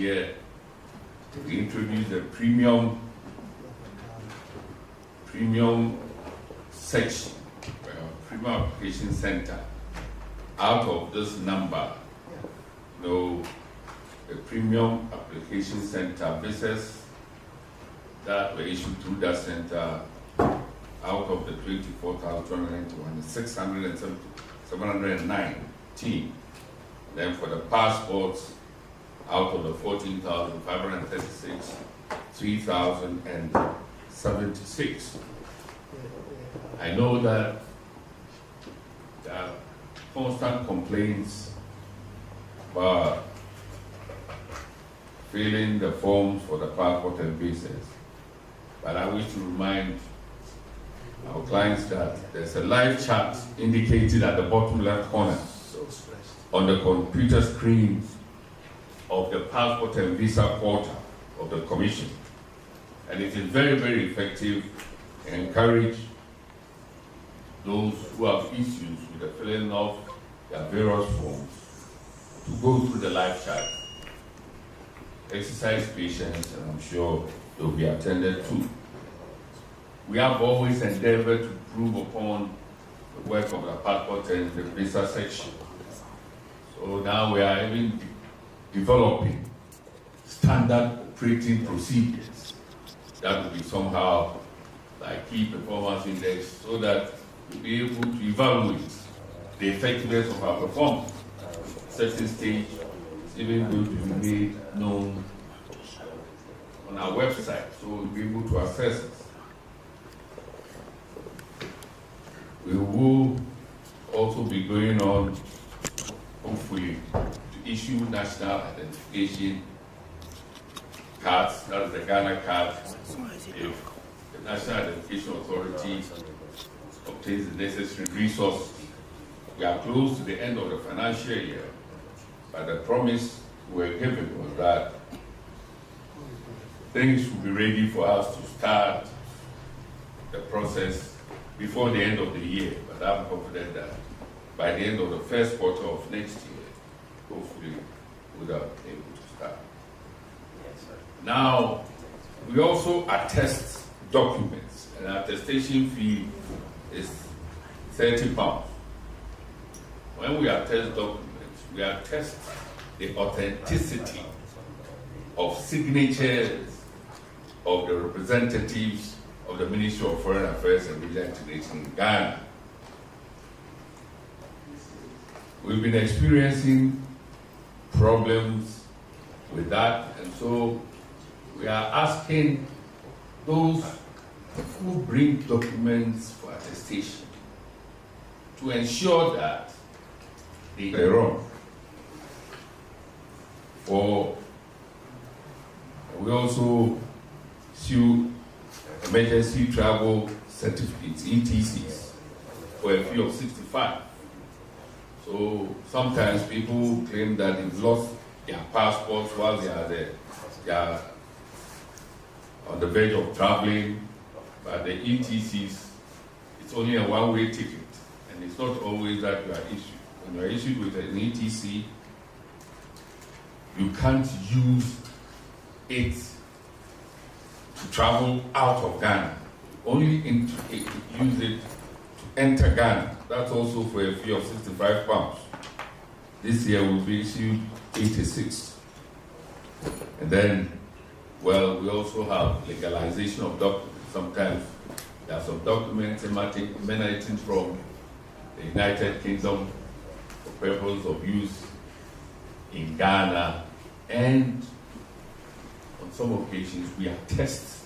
Here, we introduced the premium section, premium application center. Out of this number, the premium application center visas that were issued through that center, out of the 24,291, 719. Then for the passports, out of the 14,536, 3,076. I know that there are constant complaints about filling the forms for the passport and visas, but I wish to remind our clients that there's a live chat indicated at the bottom left corner on the computer screen of the passport and visa portal of the Commission. And it is very, very effective and encourage those who have issues with the filling of their various forms to go through the live chat. Exercise patience, and I'm sure they will be attended to. We have always endeavored to improve upon the work of the passport and the visa section. So now we are even developing standard operating procedures that will be somehow like key performance index, so that we'll be able to evaluate the effectiveness of our performance. Certain stage is even going to be made known on our website, so we'll be able to assess it. We will also be going on, hopefully, to issue national identification cards, that is the Ghana card. If the National Identification Authority obtains the necessary resources, we are close to the end of the financial year, but the promise we were given was that things will be ready for us to start the process before the end of the year. But I'm confident that by the end of the first quarter of next year, hopefully we'll be able to start. Yes, sir. Now, we also attest documents. An attestation fee is £30. When we attest documents, we attest the authenticity of signatures of the representatives of the Ministry of Foreign Affairs and Regional Integration in Ghana. We've been experiencing problems with that, and so we are asking those who bring documents for attestation to ensure that they are wrong. We also issue emergency travel certificates, ETCs, for a fee of 65. So sometimes people claim that they've lost their passports while they are on the verge of traveling, but the ETCs, it's only a one-way ticket, and it's not always that you are issued. When you are issued with an ETC, you can't use it to travel out of Ghana. Only use it to enter Ghana. That's also for a fee of £65. This year will be issued 86. And then, well, we also have legalization of documents. Sometimes there are some documents emanating from the United Kingdom for purpose of use in Ghana, and on some occasions we attest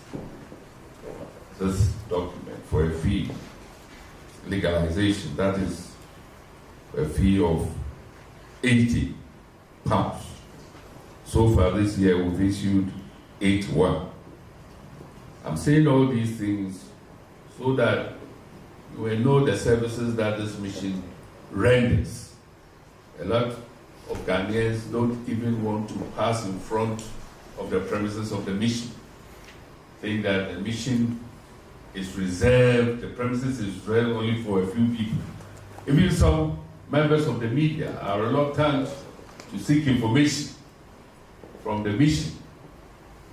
this document for a fee. Legalization, that is a fee of £80. So far this year we've issued 81. I'm saying all these things so that you will know the services that this mission renders. A lot of Ghanaians don't even want to pass in front of the premises of the mission, saying that the mission is reserved, the premises is reserved only for a few people. Even some members of the media are reluctant to seek information from the mission.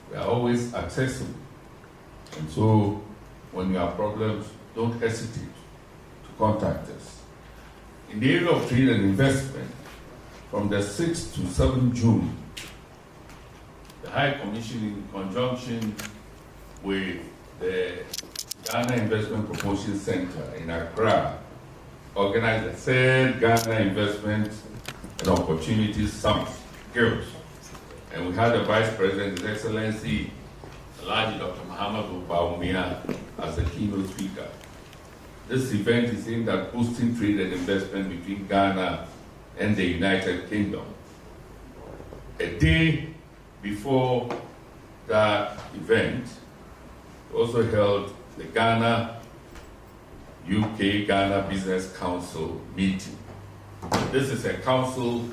We are always accessible. And so when you have problems, don't hesitate to contact us. In the area of trade and investment, from the 6th to 7th June, the High Commission, in conjunction with the Ghana Investment Promotion Center in Accra, organized the third Ghana Investment and Opportunities Summit, GILT. And we had the Vice President, His Excellency, Alhaji Dr. Muhammad Bawumia, as the keynote speaker. This event is aimed at boosting trade and investment between Ghana and the United Kingdom. A day before that event, we also held the Ghana Business Council meeting. This is a council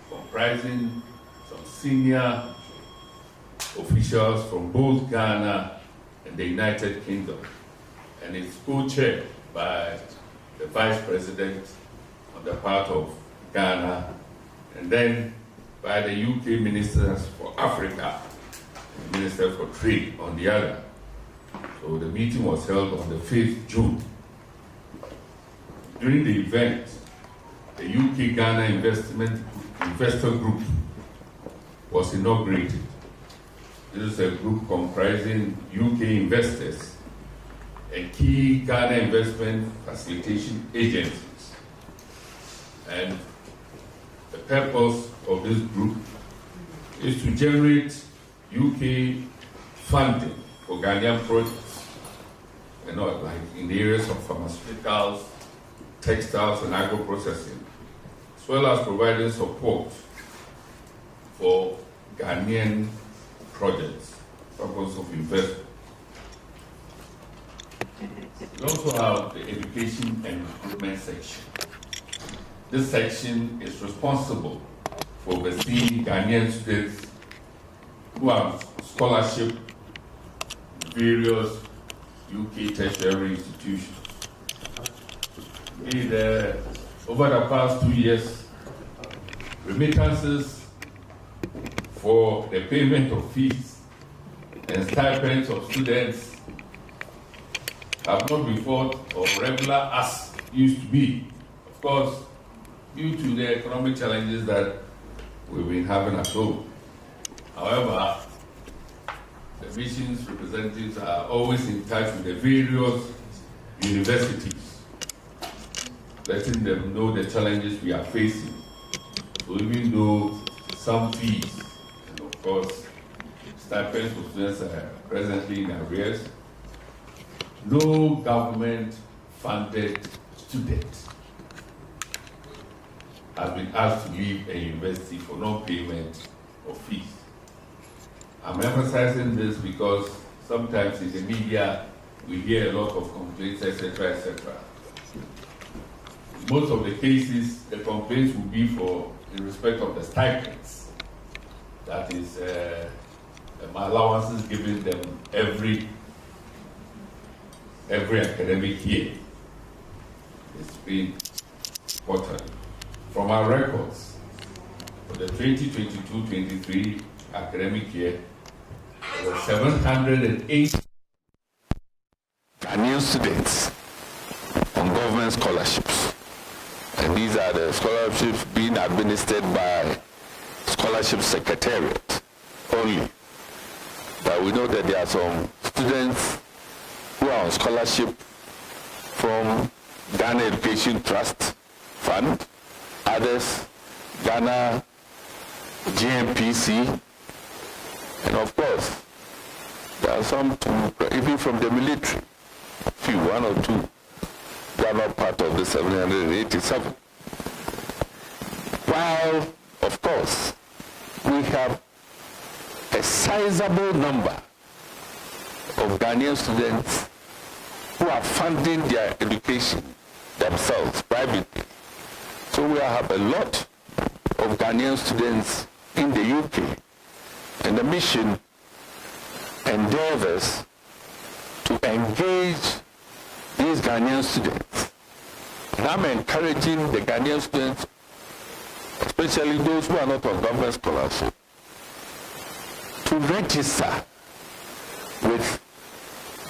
comprising some senior officials from both Ghana and the United Kingdom, and it's co-chaired by the Vice President on the part of Ghana, and then by the UK Ministers for Africa and Minister for Trade on the other. So the meeting was held on the 5th June. During the event, the UK Ghana Investor Group was inaugurated. This is a group comprising UK investors and key Ghana investment facilitation agencies. And the purpose of this group is to generate UK funding for Ghanaian projects, like in the areas of pharmaceuticals, textiles, and agro-processing, as well as providing support for Ghanaian projects, purpose of investment. We also have the education and recruitment section. This section is responsible for overseeing Ghanaian students who have scholarship in various UK tertiary institutions. Over the past 2 years, remittances for the payment of fees and stipends of students have not been fought or regular as used to be. Of course, due to the economic challenges that we've been having at home. However, the mission's representatives are always in touch with the various universities, letting them know the challenges we are facing. So even though some fees and of course stipends for students are presently in arrears, no government-funded student has been asked to leave a university for non-payment of fees. I'm emphasizing this because sometimes in the media we hear a lot of complaints, etc., etc. Most of the cases, the complaints will be in respect of the stipends. That is, allowances given them every academic year. It's been important. From our records, for the 2022-23 academic year, there were 708 Ghanaian students on government scholarships. And these are the scholarships being administered by Scholarship Secretariat only. But we know that there are some students who are on scholarship from Ghana Education Trust Fund, others Ghana GMPC, and of course there are some even from the military, few, one or two, who are not part of the 787. While of course we have a sizable number of Ghanaian students who are funding their education themselves privately. So we have a lot of Ghanaian students in the UK, and the mission endeavors to engage these Ghanaian students. And I'm encouraging the Ghanaian students, especially those who are not on government scholarship, to register with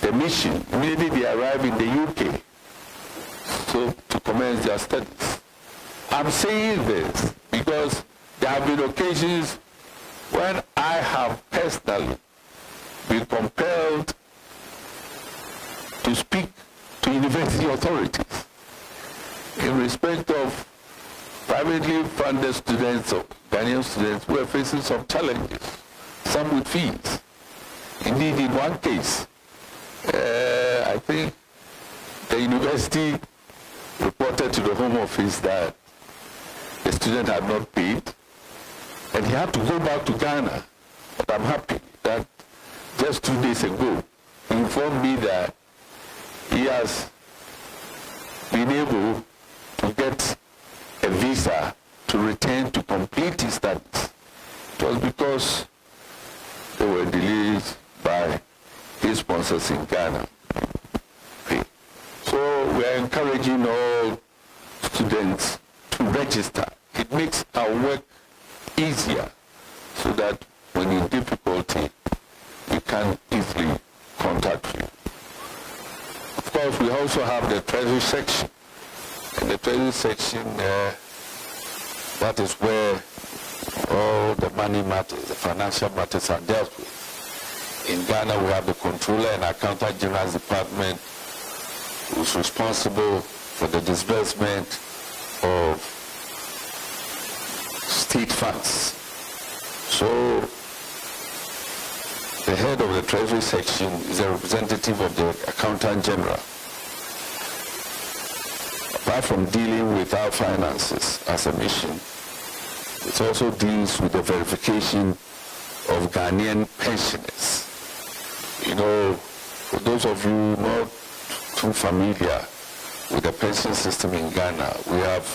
the mission immediately they arrive in the UK, so to commence their studies. I'm saying this because there have been occasions when I have personally been compelled to speak to university authorities in respect of privately funded students or Ghanaian students who are facing some challenges, some with fees. Indeed, in one case, I think the university reported to the Home Office that the student had not paid, and he had to go back to Ghana. But I'm happy that just 2 days ago, he informed me that he has been able to get a visa to return to complete his studies. It was because they were delayed by his sponsors in Ghana. Okay. So we are encouraging all students to register. It makes our work easier so that when in difficulty, we can easily contact you. Of course, we also have the treasury section. In the treasury section, that is where all the money matters, the financial matters are dealt with. In Ghana, we have the Controller and Accountant General's Department, who's responsible for the disbursement of state funds. So, the head of the Treasury section is a representative of the Accountant General. Apart from dealing with our finances as a mission, it also deals with the verification of Ghanaian pensioners. You know, for those of you not too familiar with the pension system in Ghana, we have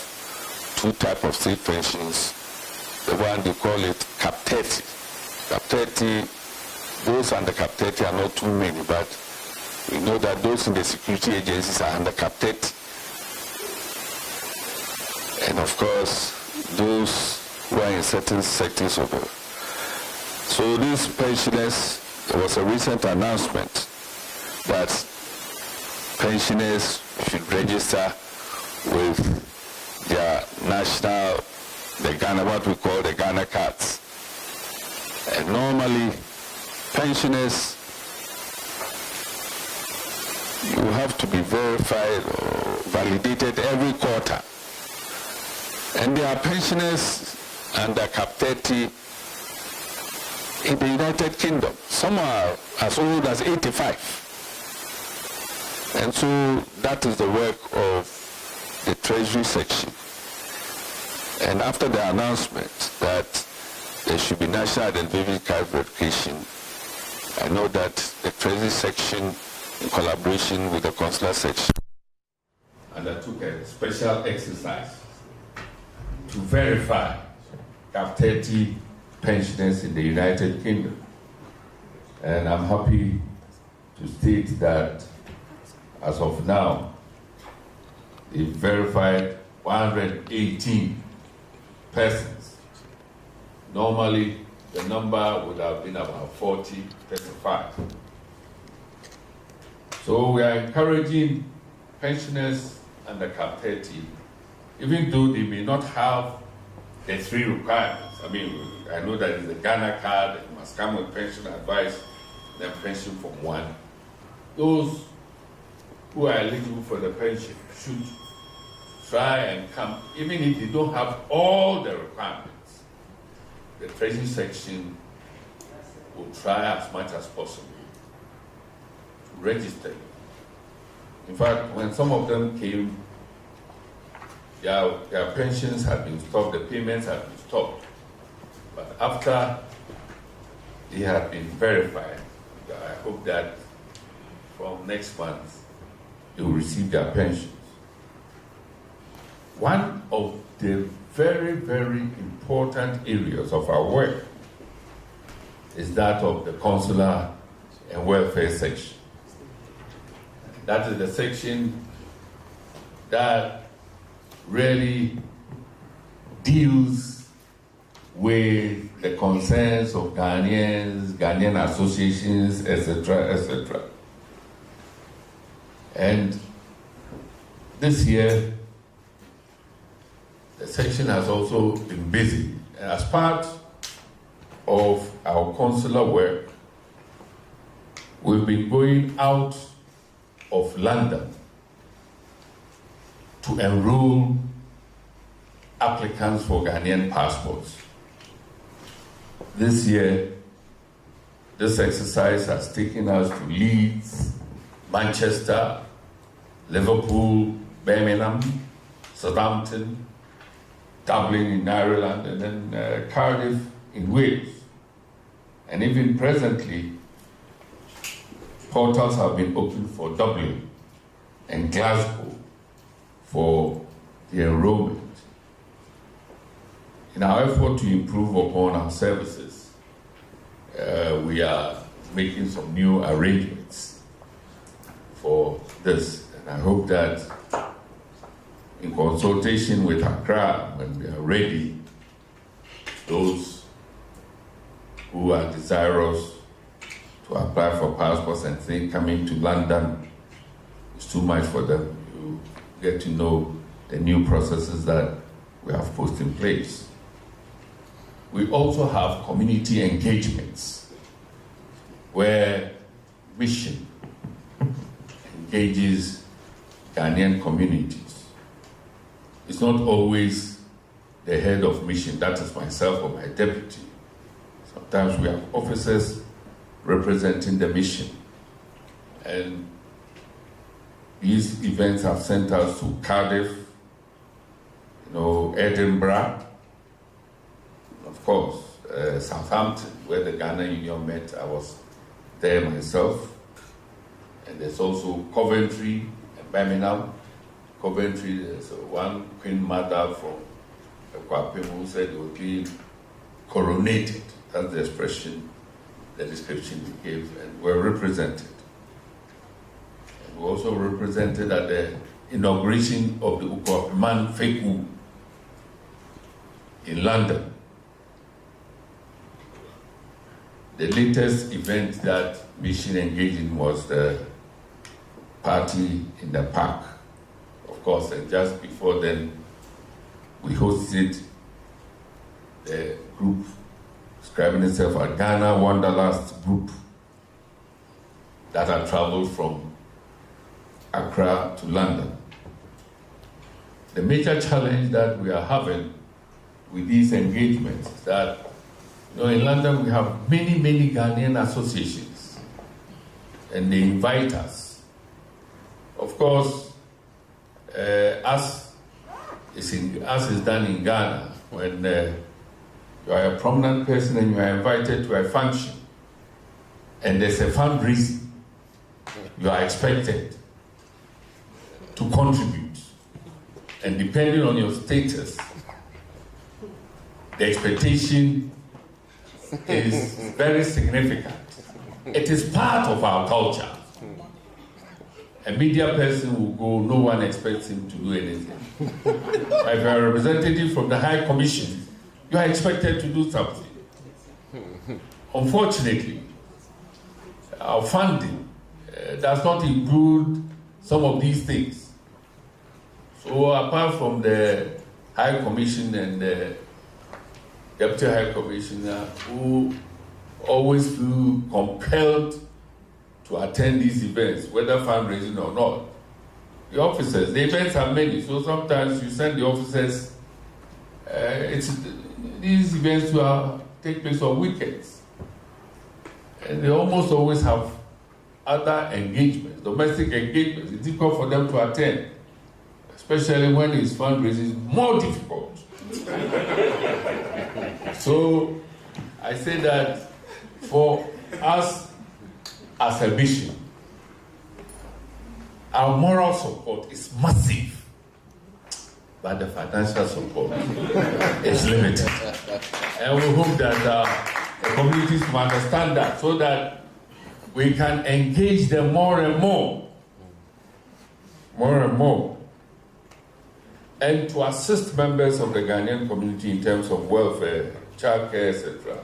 two types of state pensions. The one they call it Cap 30. Cap 30, those under Cap 30 are not too many, but we know that those in the security agencies are under Cap 30. And of course, those who are in certain sectors of it. So these pensioners, there was a recent announcement that pensioners should register with their national, the Ghana, what we call the Ghana cards. And normally, pensioners, you have to be verified or validated every quarter. And there are pensioners under Cap 30 in the United Kingdom. Some are as old as 85. And so that is the work of the Treasury section. And after the announcement that there should be national identity card verification, I know that the Treasury section, in collaboration with the Consular section, undertook a special exercise to verify Cap 30 pensioners in the United Kingdom. And I'm happy to state that as of now, they verified 118 persons. Normally, the number would have been about 40, 35. So we are encouraging pensioners under Cap 30, even though they may not have the three requirements. I mean, I know that it's a Ghana card, it must come with pension advice, then pension from one. Those who are eligible for the pension should try and come, even if they don't have all the requirements. The Treasury section will try as much as possible to register you. In fact, when some of them came, their pensions had been stopped, the payments had been stopped. But after they had been verified, I hope that from next month, they will receive their pensions. One of the very, very important areas of our work is that of the Consular and Welfare section. That is the section that really deals with the concerns of Ghanaians, Ghanaian associations, etc., etc. And this year, the section has also been busy. And as part of our consular work, we've been going out of London to enroll applicants for Ghanaian passports. This year, this exercise has taken us to Leeds, Manchester, Liverpool, Birmingham, Southampton, Dublin in Ireland, and then Cardiff in Wales. And even presently, portals have been opened for Dublin and Glasgow for the enrollment. In our effort to improve upon our services, we are making some new arrangements for this. And I hope that in consultation with Accra, when we are ready, those who are desirous to apply for passports and think coming to London is too much for them, you get to know the new processes that we have put in place. We also have community engagements where Mission engages Ghanaian communities. It's not always the head of Mission, that is myself or my deputy. Sometimes we have officers representing the Mission. And these events have sent us to Cardiff, Edinburgh, of course, Southampton, where the Ghana Union met. I was there myself. And there's also Coventry and Birmingham. Coventry, there's one Queen Mother from Ekwapim who said it would be coronated. That's the expression, the description we gave, and we're represented. And we also represented at the inauguration of the Ukwapiman Feku in London. The latest event that Mission engaged in was the party in the park, of course, and just before then, we hosted the group describing itself as Ghana Wanderlust Group that had traveled from Accra to London. The major challenge that we are having with these engagements is that in London we have many Ghanaian associations and they invite us. Of course, as is done in Ghana, when you are a prominent person and you are invited to a function and there's a fundraising, you are expected to contribute. And depending on your status, the expectation is very significant. It is part of our culture. A media person will go, no one expects him to do anything. If you are a representative from the High Commission, you are expected to do something. Unfortunately, our funding does not include some of these things. So apart from the High Commission and the Deputy High Commissioner, who always feel compelled to attend these events, whether fundraising or not, the officers, the events are many, so sometimes you send the officers, these events take place on weekends. And they almost always have other engagements, domestic engagements. It's difficult for them to attend, especially when it's fundraising, it's more difficult. So I say that for us as a mission, our moral support is massive, but the financial support is limited. And we hope that the communities will understand that so that we can engage them more and more. And to assist members of the Ghanaian community in terms of welfare childcare, etc.,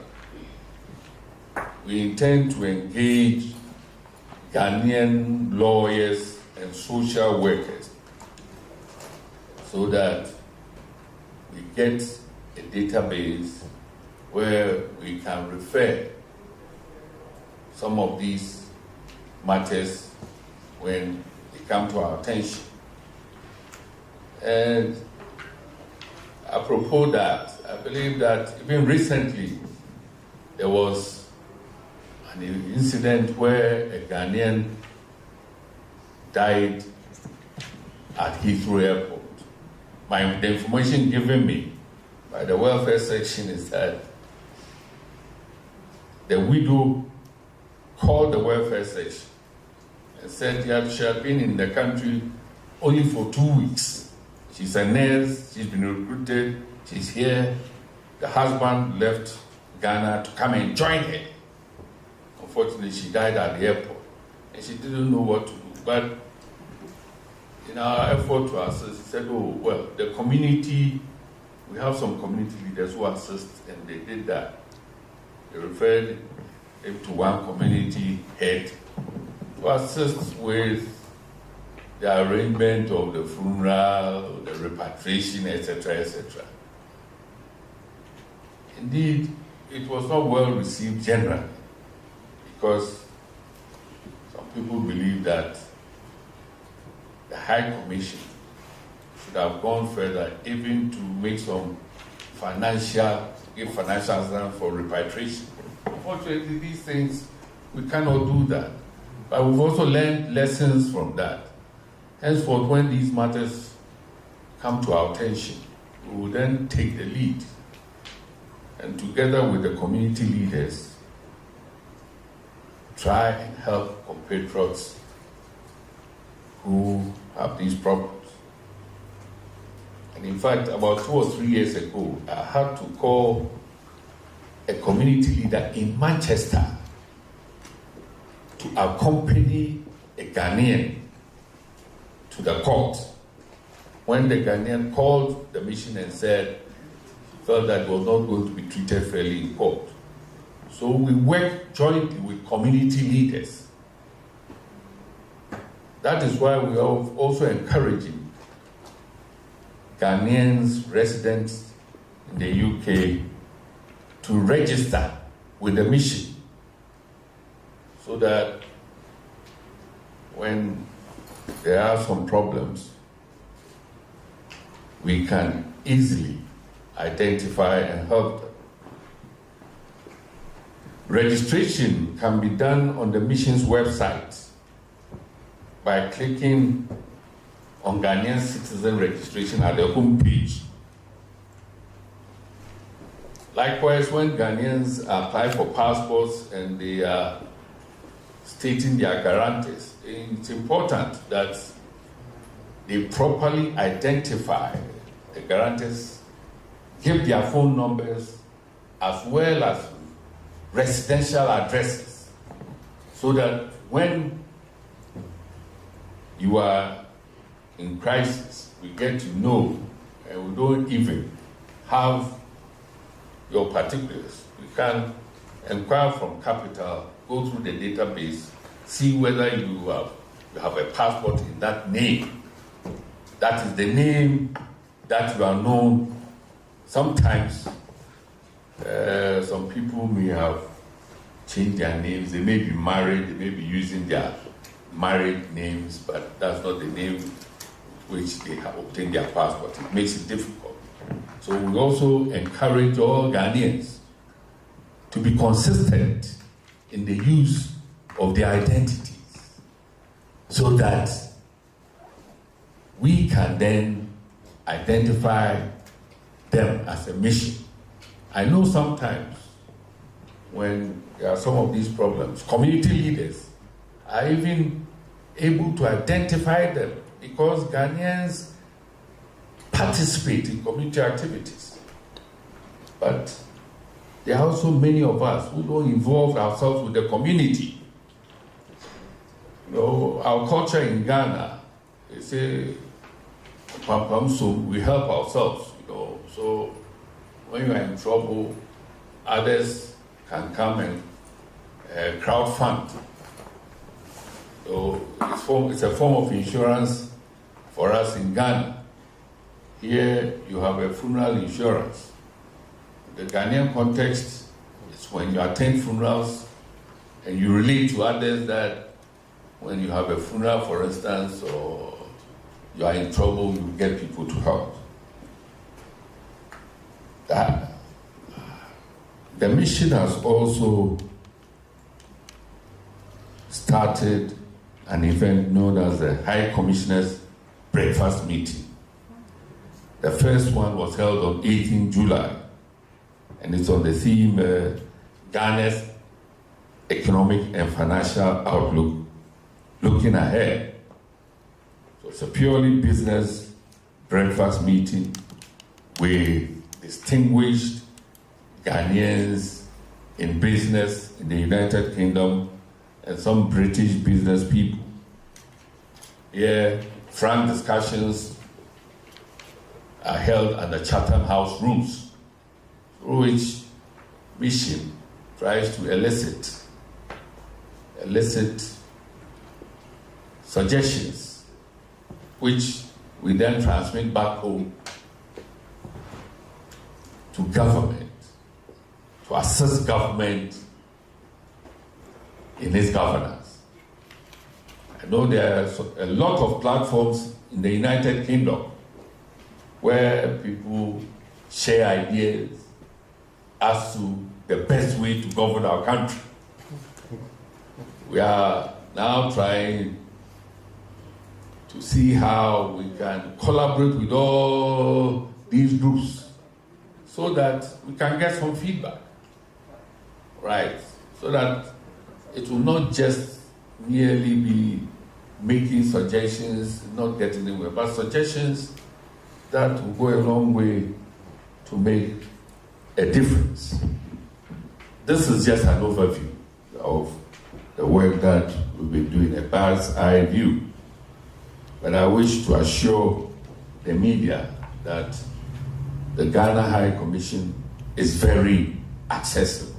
we intend to engage Ghanaian lawyers and social workers so that we get a database where we can refer some of these matters when they come to our attention. And apropos that, I believe that even recently there was an incident where a Ghanaian died at Heathrow Airport. The information given me by the welfare section is that the widow called the welfare section and said she had been in the country only for 2 weeks. She's a nurse, she's been recruited, she's here. The husband left Ghana to come and join her. Unfortunately, she died at the airport and she didn't know what to do. But in our effort to assist, she said, oh, well, the community, we have some community leaders who assist, and they did that. They referred him to one community head to assist with the arrangement of the funeral, the repatriation, etc., etc. Indeed, it was not well received generally, because some people believe that the High Commission should have gone further, even to make some financial assistance for repatriation. Unfortunately, these things, we cannot do that. But we've also learned lessons from that. Henceforth, when these matters come to our attention, we will then take the lead. And together with the community leaders, try and help compatriots who have these problems. And in fact, about 2 or 3 years ago, I had to call a community leader in Manchester to accompany a Ghanaian to the court when the Ghanaian called the mission and said he felt that it was not going to be treated fairly in court. So we work jointly with community leaders. That is why we are also encouraging Ghanaians residents in the UK to register with the mission so that when there are some problems, we can easily identify and help them. Registration can be done on the mission's website by clicking on Ghanaian citizen registration at the home page. Likewise, when Ghanaians apply for passports and they are stating their guarantees, it's important that they properly identify the guarantees, give their phone numbers, as well as residential addresses, so that when you are in crisis, we get to know, and we don't even have your particulars. We can inquire from Capital, go through the database, see whether you have a passport in that name. That is the name that you are known. Sometimes some people may have changed their names. They may be married, they may be using their married names, but that's not the name which they have obtained their passport. It makes it difficult. So we also encourage all Ghanaians to be consistent in the use of their identities so that we can then identify them as a mission. I know sometimes when there are some of these problems, community leaders are even able to identify them because Ghanaians participate in community activities. But there are also many of us who don't involve ourselves with the community. You know, our culture in Ghana, they say, so we help ourselves, you know. So when you are in trouble, Others can come and crowdfund. So it's a form of insurance for us in Ghana. Here you have a funeral insurance. The Ghanaian context is when you attend funerals and you relate to others that when you have a funeral, for instance, or you are in trouble, you get people to help. The mission has also started an event known as the High Commissioner's Breakfast Meeting. The first one was held on 18 July, and it's on the theme Ghana's Economic and Financial Outlook, Looking Ahead. So it's a purely business breakfast meeting with distinguished Ghanaians in business in the United Kingdom and some British business people. Here, frank discussions are held at the Chatham House rooms, through which mission tries to elicit suggestions, which we then transmit back home to government, to assist government in its governance. I know there are a lot of platforms in the United Kingdom where people share ideas as to the best way to govern our country. We are now trying to see how we can collaborate with all these groups so that we can get some feedback, right? So that it will not just merely be making suggestions, not getting anywhere, but suggestions that will go a long way to make a difference. This is just an overview of the work that we've been doing, a bird's eye view. But I wish to assure the media that the Ghana High Commission is very accessible.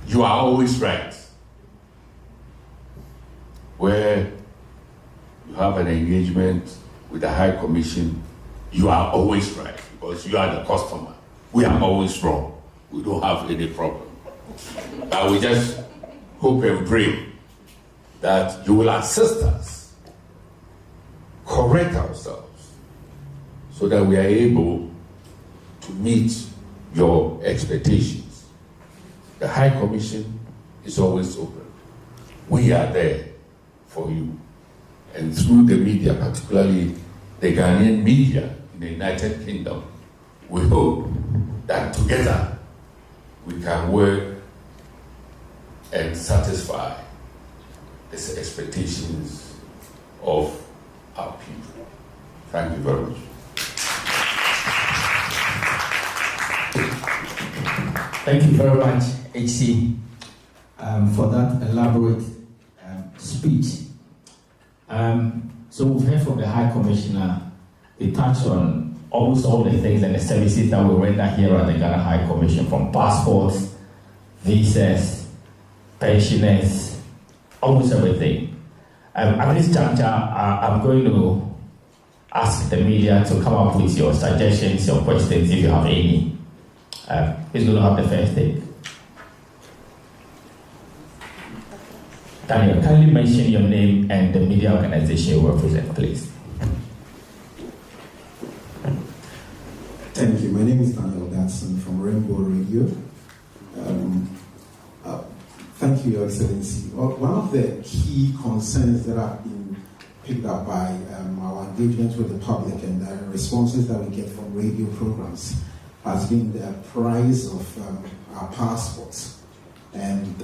You are always right. Where you have an engagement with the High Commission, you are always right because you are the customer. We are always wrong. We don't have any problem. But we just hope and pray that you will assist us, correct ourselves, so that we are able to meet your expectations. The High Commission is always open. We are there for you. And through the media, particularly the Ghanaian media in the United Kingdom, we hope that together we can work and satisfy the expectations of our people. Thank you very much. Thank you very much, HC, for that elaborate speech. So we've heard from the High Commissioner. They touched on almost all the things and the services that we render here at the Ghana High Commission, from passports, visas, pensioners, almost everything. At this juncture, I'm going to ask the media to come up with your suggestions, your questions, if you have any. Who's going to have the first thing? Daniel, kindly mention your name and the media organization you represent, please. Thank you. My name is Daniel Gatson from Rainbow Radio. Thank you, Your Excellency. One of the key concerns that have been picked up by our engagement with the public and the responses that we get from radio programs has been the price of our passports. And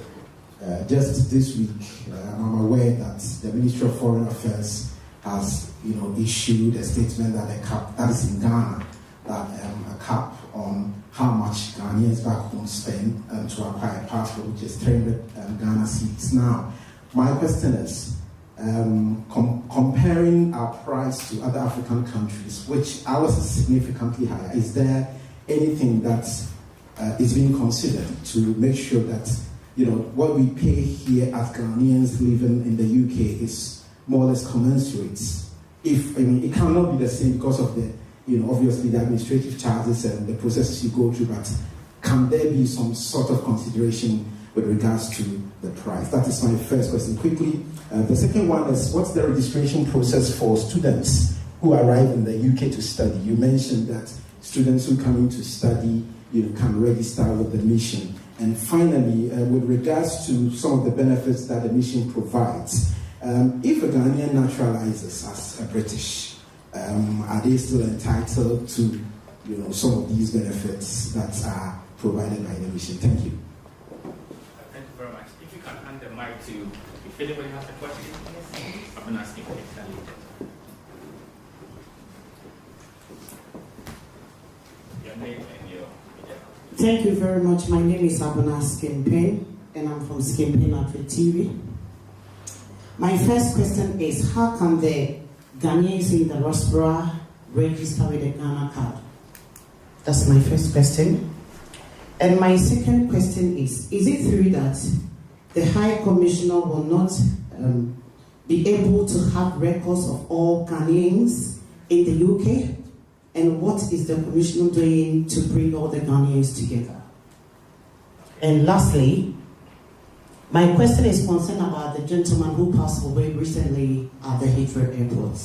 just this week, I'm aware that the Ministry of Foreign Affairs has, issued a statement that a cap that is in Ghana, that a cap on how much Ghanaians back home spend to acquire a passport, which is 300 Ghana cedis. Now, my question is, comparing our price to other African countries, which ours is significantly higher, is there anything that is being considered to make sure that what we pay here as Ghanaians living in the UK is more or less commensurate. It cannot be the same because of the obviously the administrative charges and the processes you go through, but can there be some sort of consideration with regards to the price? That is my first question. Quickly, the second one is, what's the registration process for students who arrive in the UK to study? You mentioned that students who come in to study can register with the mission. And finally, with regards to some of the benefits that the mission provides, if a Ghanaian naturalizes as a British, are they still entitled to some of these benefits that are provided by the mission? Thank you. Thank you very much. If you can hand the mic to, if anybody has a question, I've been asking for it. Your name and your... Thank you very much. My name is Abuna Skimpen, and I'm from Skimpen Afri TV. My first question is, how can the Ghanaians in the diaspora register with the Ghana card? That's my first question. And my second question is it true that the High Commissioner will not be able to have records of all Ghanaians in the UK? And what is the Commissioner doing to bring all the Ghanaians together? And lastly, my question is concerned about the gentleman who passed away recently at the Heathrow Airport.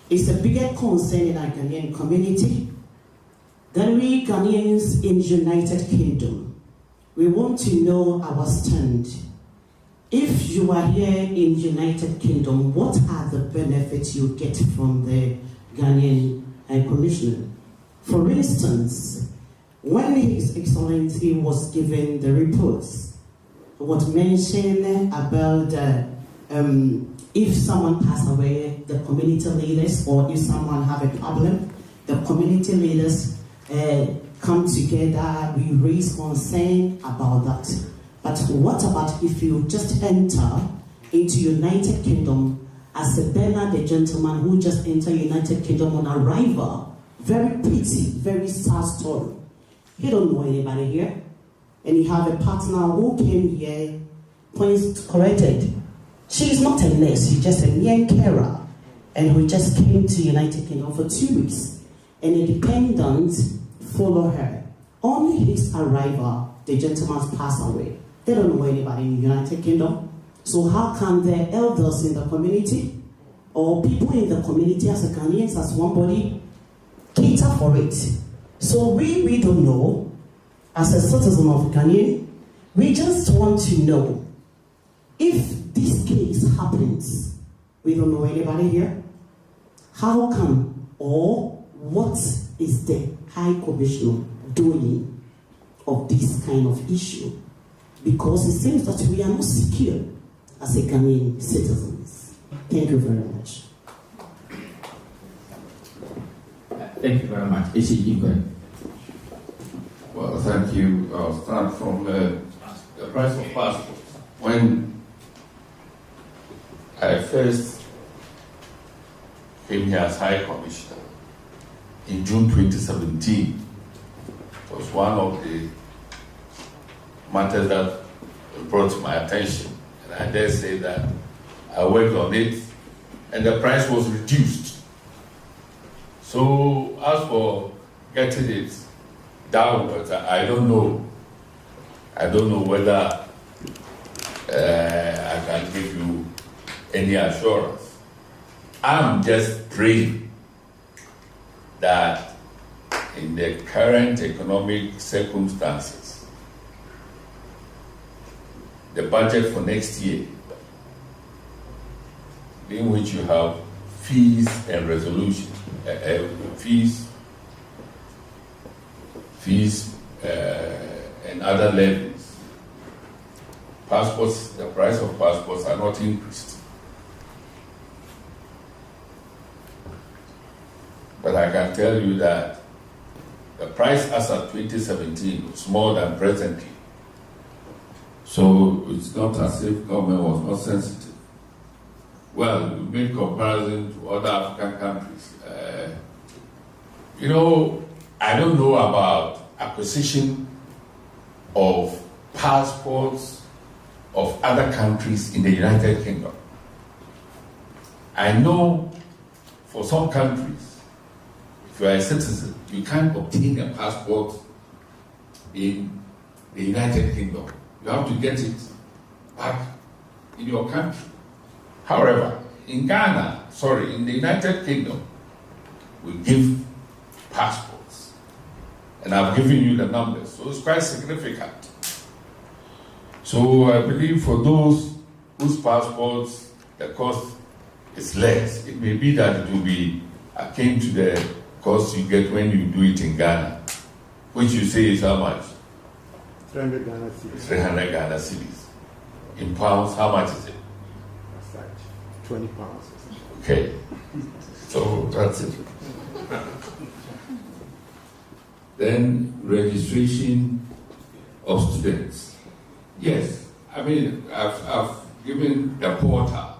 It's a bigger concern in our Ghanaian community. We Ghanaians in the United Kingdom, we want to know our stand. If you are here in the United Kingdom, what are the benefits you get from the Ghanaian Commissioner? For instance, when His Excellency was given the reports, what mentioned about if someone passed away, the community leaders, or if someone have a problem, the community leaders come together, we raise concern about that. But what about if you just enter into United Kingdom as a Bernard, the gentleman who just entered United Kingdom on arrival? Very pretty, very sad story. He don't know anybody here. And he have a partner who came here, points corrected. She is not a nurse, she's just a mere carer. And who just came to United Kingdom for 2 weeks. And a dependent follow her. Only his arrival, the gentleman passed away. They don't know anybody in the United Kingdom. So how can the elders in the community or people in the community as a Ghanaians, as one body, cater for it? So we don't know, as a citizen of Ghanaian, we just want to know if this case happens, we don't know anybody here, how come or what is the High Commissioner doing of this kind of issue? Because it seems that we are not secure as a Ghanaian citizens. Thank you very much. Thank you very much. Well, thank you. I'll start from the price of passports. When I first came here as High Commissioner in June 2017, was one of the matters that brought to my attention. And I dare say that I worked on it, and the price was reduced. So as for getting it down, but I don't know. I don't know whether I can give you any assurance. I'm just praying that in the current economic circumstances, the budget for next year, in which you have fees and resolution, fees and other levies, passports, the price of passports are not increased. But I can tell you that the price as of 2017 was more than presently. So it's not as if government was not sensitive. Well, we make comparison to other African countries. I don't know about acquisition of passports of other countries in the United Kingdom. I know for some countries, if you are a citizen, you can't obtain a passport in the United Kingdom. You have to get it back in your country. However, in the United Kingdom, we give passports. And I've given you the numbers, so it's quite significant. So I believe for those whose passports, the cost is less. It may be that it will be akin to the cost you get when you do it in Ghana, which you say is how much? 300 Ghana cedis. 300 Ghana cedis. In pounds, how much is it? That's like 20 pounds. Okay. So that's it. Then registration of students. Yes, I mean, I've given the portal.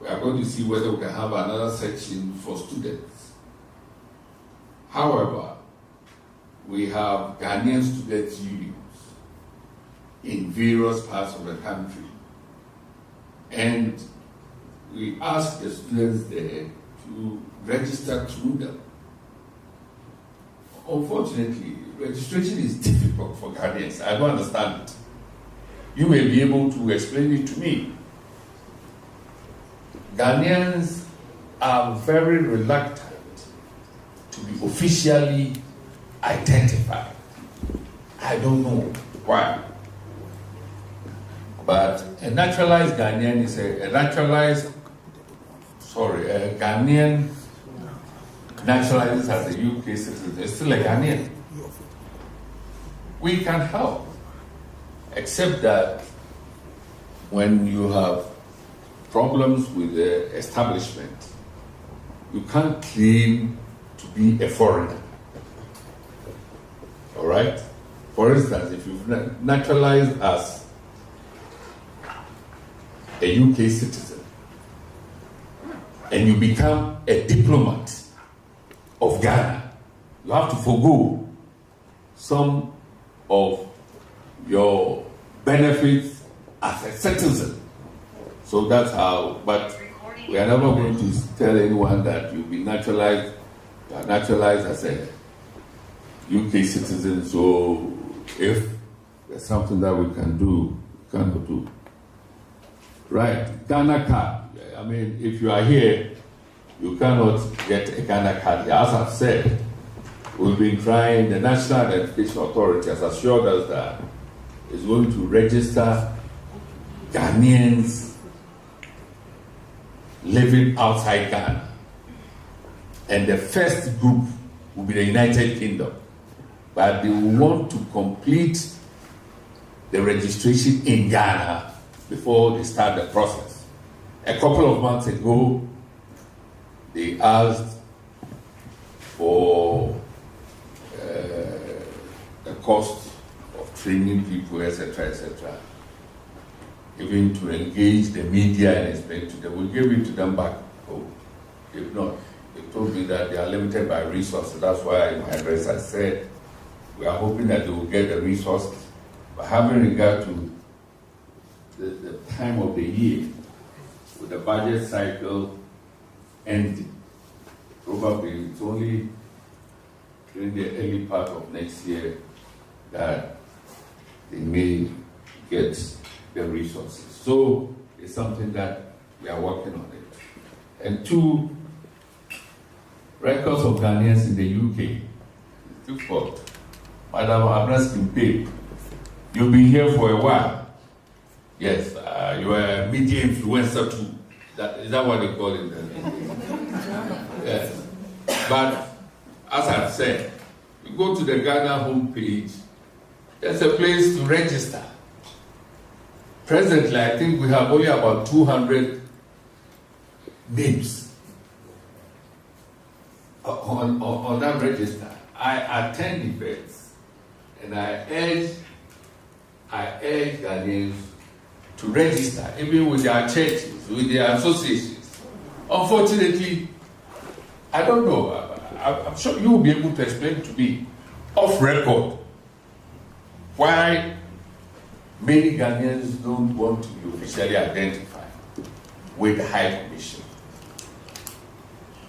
We are going to see whether we can have another section for students. However, we have Ghanaian students' unions in various parts of the country. And we ask the students there to register through them. Unfortunately, registration is difficult for Ghanaians. I don't understand it. You may be able to explain it to me. Ghanaians are very reluctant to be officially identified. I don't know why. But a naturalized Ghanaian is a Ghanaian naturalized as a UK citizen is still a Ghanaian. We can help, except that when you have problems with the establishment, you can't claim to be a foreigner. All right? For instance, if you've naturalized as a UK citizen and you become a diplomat of Ghana, you have to forgo some of your benefits as a citizen. So that's how, but we are never going to tell anyone that you'll be naturalized, you are naturalized as a UK citizen. So if there's something that we can do, we can do. Right, Ghana card. I mean, if you are here, you cannot get a Ghana card. As I've said, we've been trying, the National Identification Authority has assured us that it's going to register Ghanaians living outside Ghana. And the first group will be the United Kingdom. But they will want to complete the registration in Ghana before they start the process. A couple of months ago, they asked for the cost of training people, etc., etc., even to engage the media and explain to them. We gave it to them back home. If not, they told me that they are limited by resources. That's why in my address I said we are hoping that they will get the resources. But having regard to the time of the year, with the budget cycle ending, probably it's only during the early part of next year that they may get the resources. So it's something that we are working on it. And two, records of Ghanaians in the UK. It's difficult. Madam Abnas Kimpe, you've been here for a while. Yes, you are a media influencer too. Is that what they call it? Yes. But as I've said, you go to the Ghana homepage, there's a place to register. Presently, I think we have only about 200 names on that register. I attend events, and I urge Ghanaians to register, even with their churches, with their associations. Unfortunately, I don't know. I'm sure you will be able to explain to me off record why many Ghanaians don't want to be officially identified with the High Commission.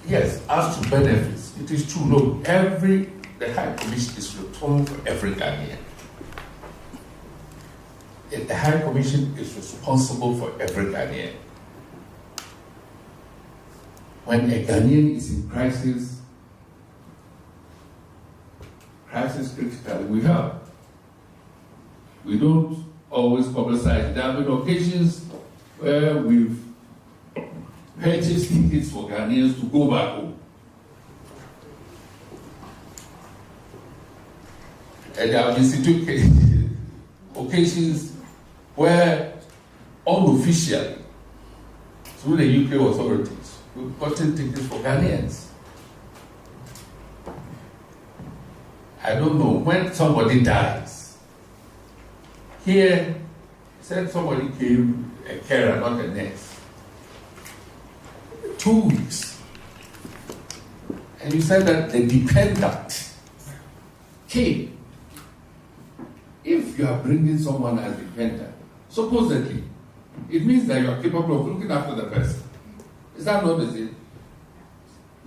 Yes, as to benefits, it is true. No, the High Commission is responsible for every Ghanaian. The High Commission is responsible for every Ghanaian. When a Ghanaian is in crisis critical, we help. We don't always publicize. There have been occasions where we've purchased tickets for Ghanaians to go back home. And there have been occasions where unofficially, through the UK authorities, we've gotten tickets for Ghanaians. I don't know, when somebody dies, here, said somebody came, a carer, not a nurse, 2 weeks. And you said that the dependent came. If you are bringing someone as dependent, supposedly, it means that you are capable of looking after the person. Is that not the same?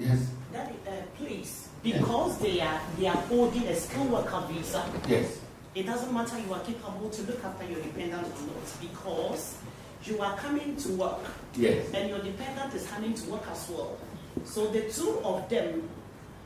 Yes. Daddy, please, because they are holding a skilled worker visa. Yes. It doesn't matter you are capable to look after your dependent or not, because you are coming to work. Yes. And your dependent is coming to work as well. So the two of them,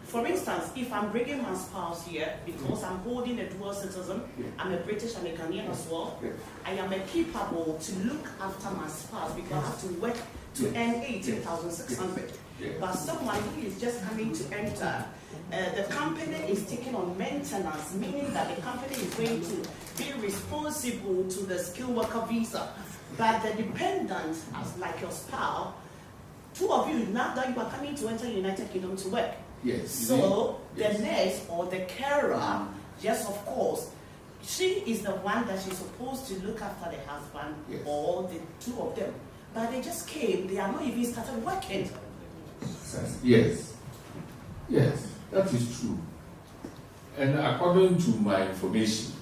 for instance, if I'm bringing my spouse here because I'm holding a dual citizen, I'm a British and a Ghanaian as well, I am capable to look after my spouse because I have to work to earn 18,600. But someone who is just coming to enter, the company is taking on maintenance, meaning that the company is going to be responsible to the skilled worker visa. But the dependent, as like your spouse, two of you, now that you are coming to enter the United Kingdom to work. Yes. So the nurse or the carer, yes, of course, she is the one that she's supposed to look after the husband or the two of them. But they just came, they are not even started working. Yes. Yes, that is true. And according to my information,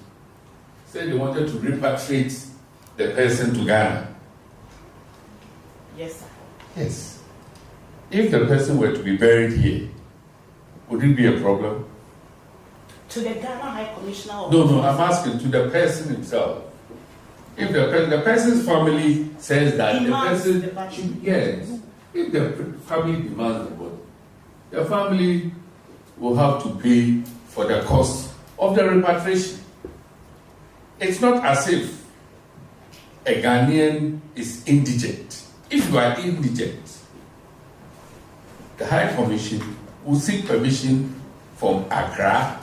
said they wanted to repatriate the person to Ghana. Yes, sir. Yes. If the person were to be buried here, would it be a problem? To the Ghana High Commissioner? No, I'm asking to the person himself. If the person's family says that demands the person should, yes, if the family demands the body, the family will have to pay for the cost of the repatriation. It's not as if a Ghanaian is indigent. If you are indigent, the High Commission will seek permission from Accra,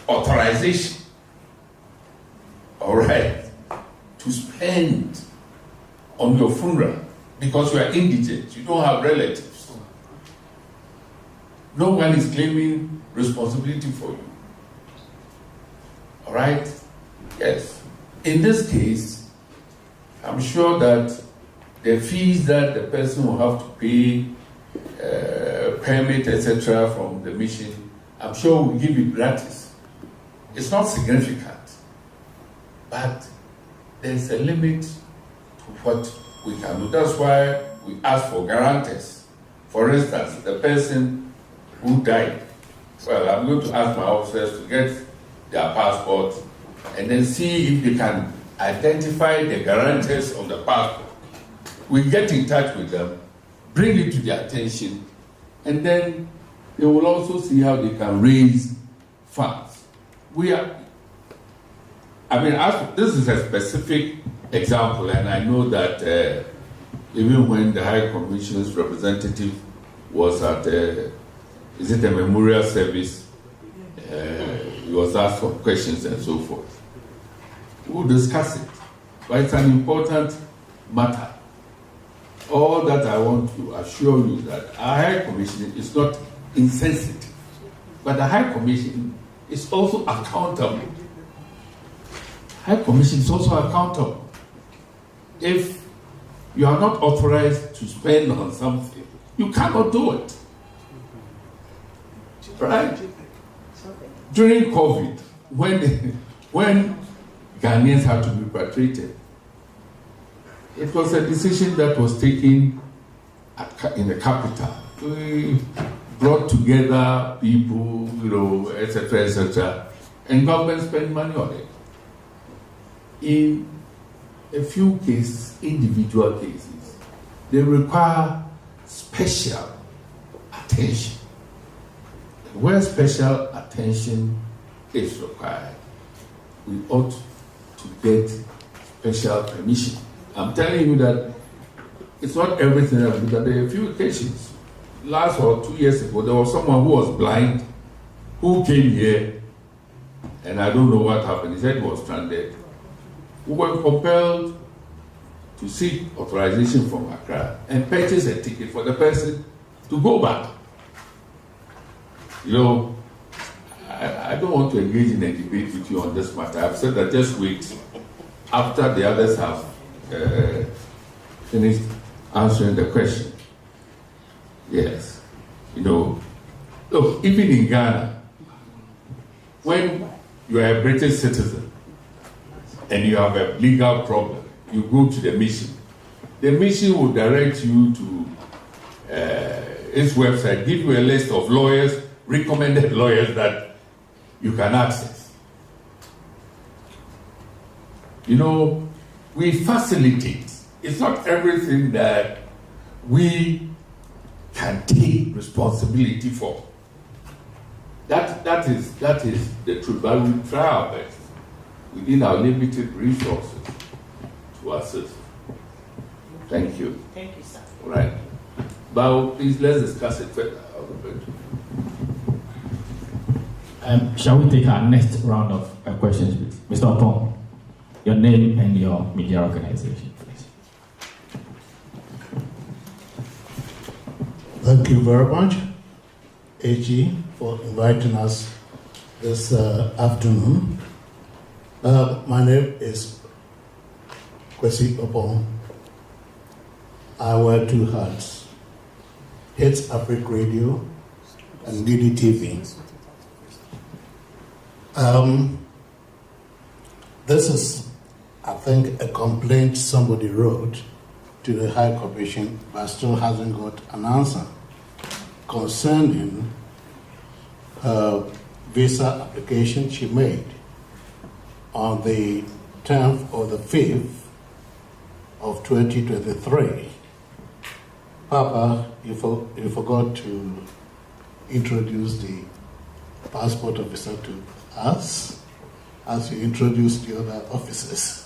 authorization, all right, to spend on your funeral because you are indigent, you don't have relatives. No one is claiming responsibility for you. All right? Yes. In this case, I'm sure that the fees that the person will have to pay, permit, etc., from the mission, I'm sure we'll give it gratis. It's not significant, but there's a limit to what we can do. That's why we ask for guarantors. For instance, the person who died, well, I'm going to ask my officers to get their passport and then see if they can identify the guarantors on the passport. We get in touch with them, bring it to their attention, and then they will also see how they can raise funds. This is a specific example, and I know that even when the High Commission's representative was at, is it a memorial service, he was asked for questions and so forth. We'll discuss it, but it's an important matter. All that I want to assure you that our High Commission is not insensitive, but the High Commission is also accountable. High Commission is also accountable. If you are not authorized to spend on something, you cannot do it. Right? During COVID, when Ghanaians had to be repatriated, it was a decision that was taken in the capital. We brought together people, etc., and government spent money on it. In a few cases, individual cases, they require special attention. Where special attention is required, we ought to get special permission. I'm telling you that it's not everything, but there are a few occasions. Last or 2 years ago, there was someone who was blind who came here, and I don't know what happened. He said he was stranded. We were compelled to seek authorization from Accra and purchase a ticket for the person to go back. I don't want to engage in a debate with you on this matter. I've said that just wait after the others have finished answering the question. Yes. Look, even in Ghana, when you are a British citizen and you have a legal problem, you go to the mission. The mission will direct you to its website, give you a list of lawyers, recommended lawyers that you can access. We facilitate. It's not everything that we can take responsibility for. That is the truth. But we try our best within our limited resources to assist. Thank you. Thank you, sir. All right. But please, let's discuss it further. Shall we take our next round of questions, please? Mr. Opong, your name and your media organization, please. Thank you very much, AG, for inviting us this afternoon. My name is Kwesi Opong. I wear two hats, Hits Africa Radio and Gidi TV. This is, I think, a complaint somebody wrote to the High Commission, but still hasn't got an answer concerning her visa application she made on the 10th or the 5th of 2023. Papa, you forgot to introduce the passport officer to us as you introduced the other officers.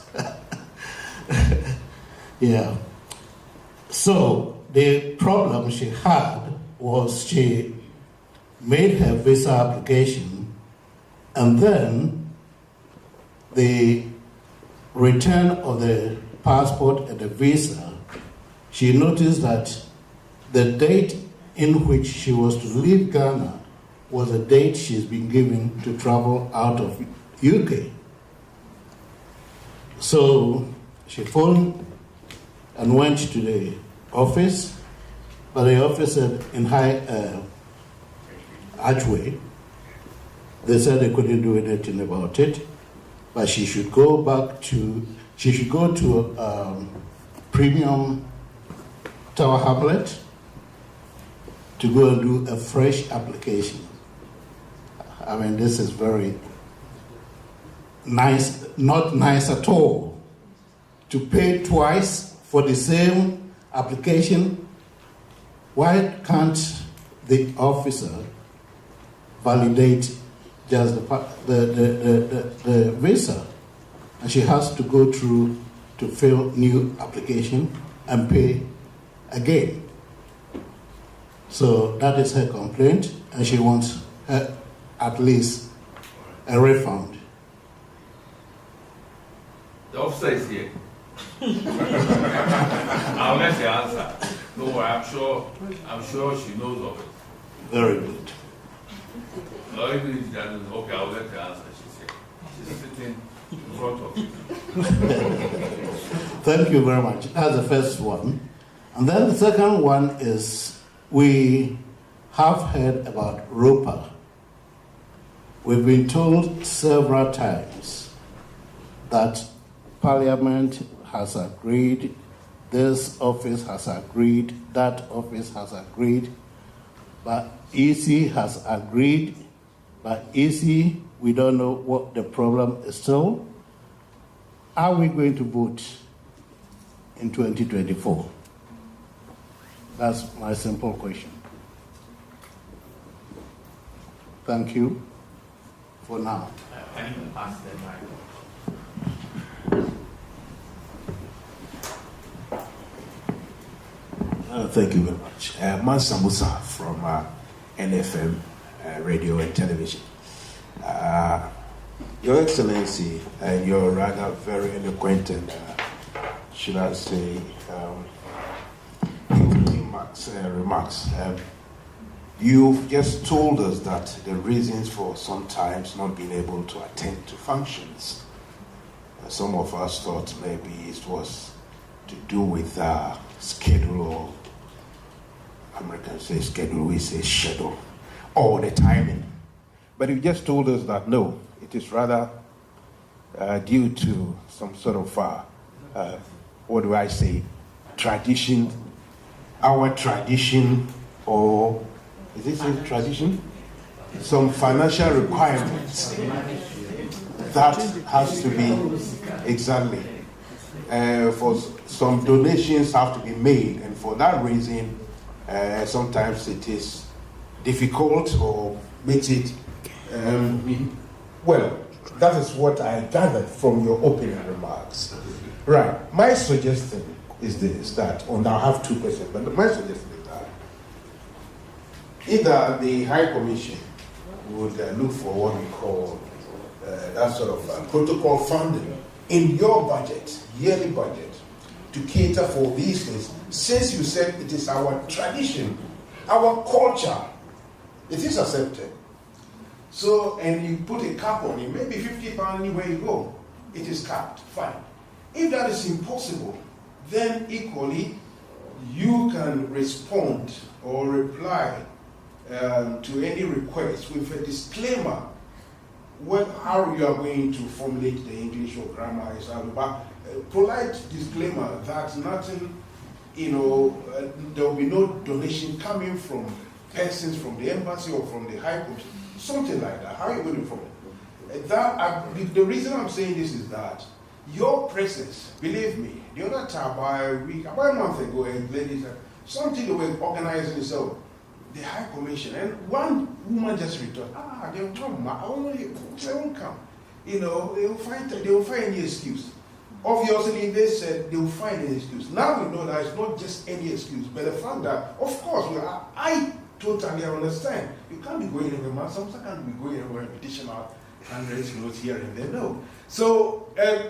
Yeah. So the problem she had was she made her visa application, and then the return of the passport and the visa, she noticed that the date in which she was to leave Ghana was a date she's been given to travel out of UK. So she phoned and went to the office, but the office said in High Archway, they said they couldn't do anything about it, but she should go to Premium Tower Hamlet to go and do a fresh application. I mean, this is very nice, not nice at all, to pay twice for the same application. Why can't the officer validate just the visa? And she has to go through to fill new application and pay again. So that is her complaint, and she wants at least a refund. The officer is here. I'll let the answer. No worry, I'm sure she knows of it. Very good. No, even if she doesn't, okay, I'll let her answer. She's here. She's sitting in front of you. Thank you very much. That's the first one. And then the second one is we have heard about ROPA, We've been told several times that Parliament has agreed, this office has agreed, that office has agreed, but EC has agreed, but EC, we don't know what the problem is still. Are we going to vote in 2024? That's my simple question. Thank you for now. Can you pass the mic? Thank you very much. Mansa Musa from NFM Radio and Television. Your Excellency, you're rather very eloquent and, should I say, remarks. You've just told us that the reasons for sometimes not being able to attend to functions. Some of us thought maybe it was to do with schedule, or Americans say schedule, we say schedule, or the timing. But you just told us that no, it is rather due to some sort of, what do I say, tradition, our tradition, or is this a tradition? Some financial requirements that has to be, exactly, for some donations have to be made, and for that reason, sometimes it is difficult or makes it, well, that is what I gathered from your opening remarks. Right, my suggestion is this, that, and I'll have two questions, but my suggestion is that either the High Commission would look for what we call that sort of protocol funding in your budget, yearly budget, to cater for these things. Since you said it is our tradition, our culture, it is accepted. So, and you put a cap on it, maybe £50 anywhere you go, it is capped, fine. If that is impossible, then equally, you can respond or reply to any request with a disclaimer how you are going to formulate the English or grammar, but polite disclaimer that nothing, there will be no donation coming from persons from the embassy or from the High Commission, something like that. How are you going to formulate the reason I'm saying this is that your presence, believe me, the other time, about a month ago, ladies, something they were organizing, so the High Commission, and one woman just returned, they'll come, they won't come. They will find any excuse. Obviously, they said they will find an excuse. Now we know that it's not just any excuse, but the fact that, of course, I totally understand. You can't be going everywhere. Sometimes can't be going everywhere, additional hundreds notes here and there. No. So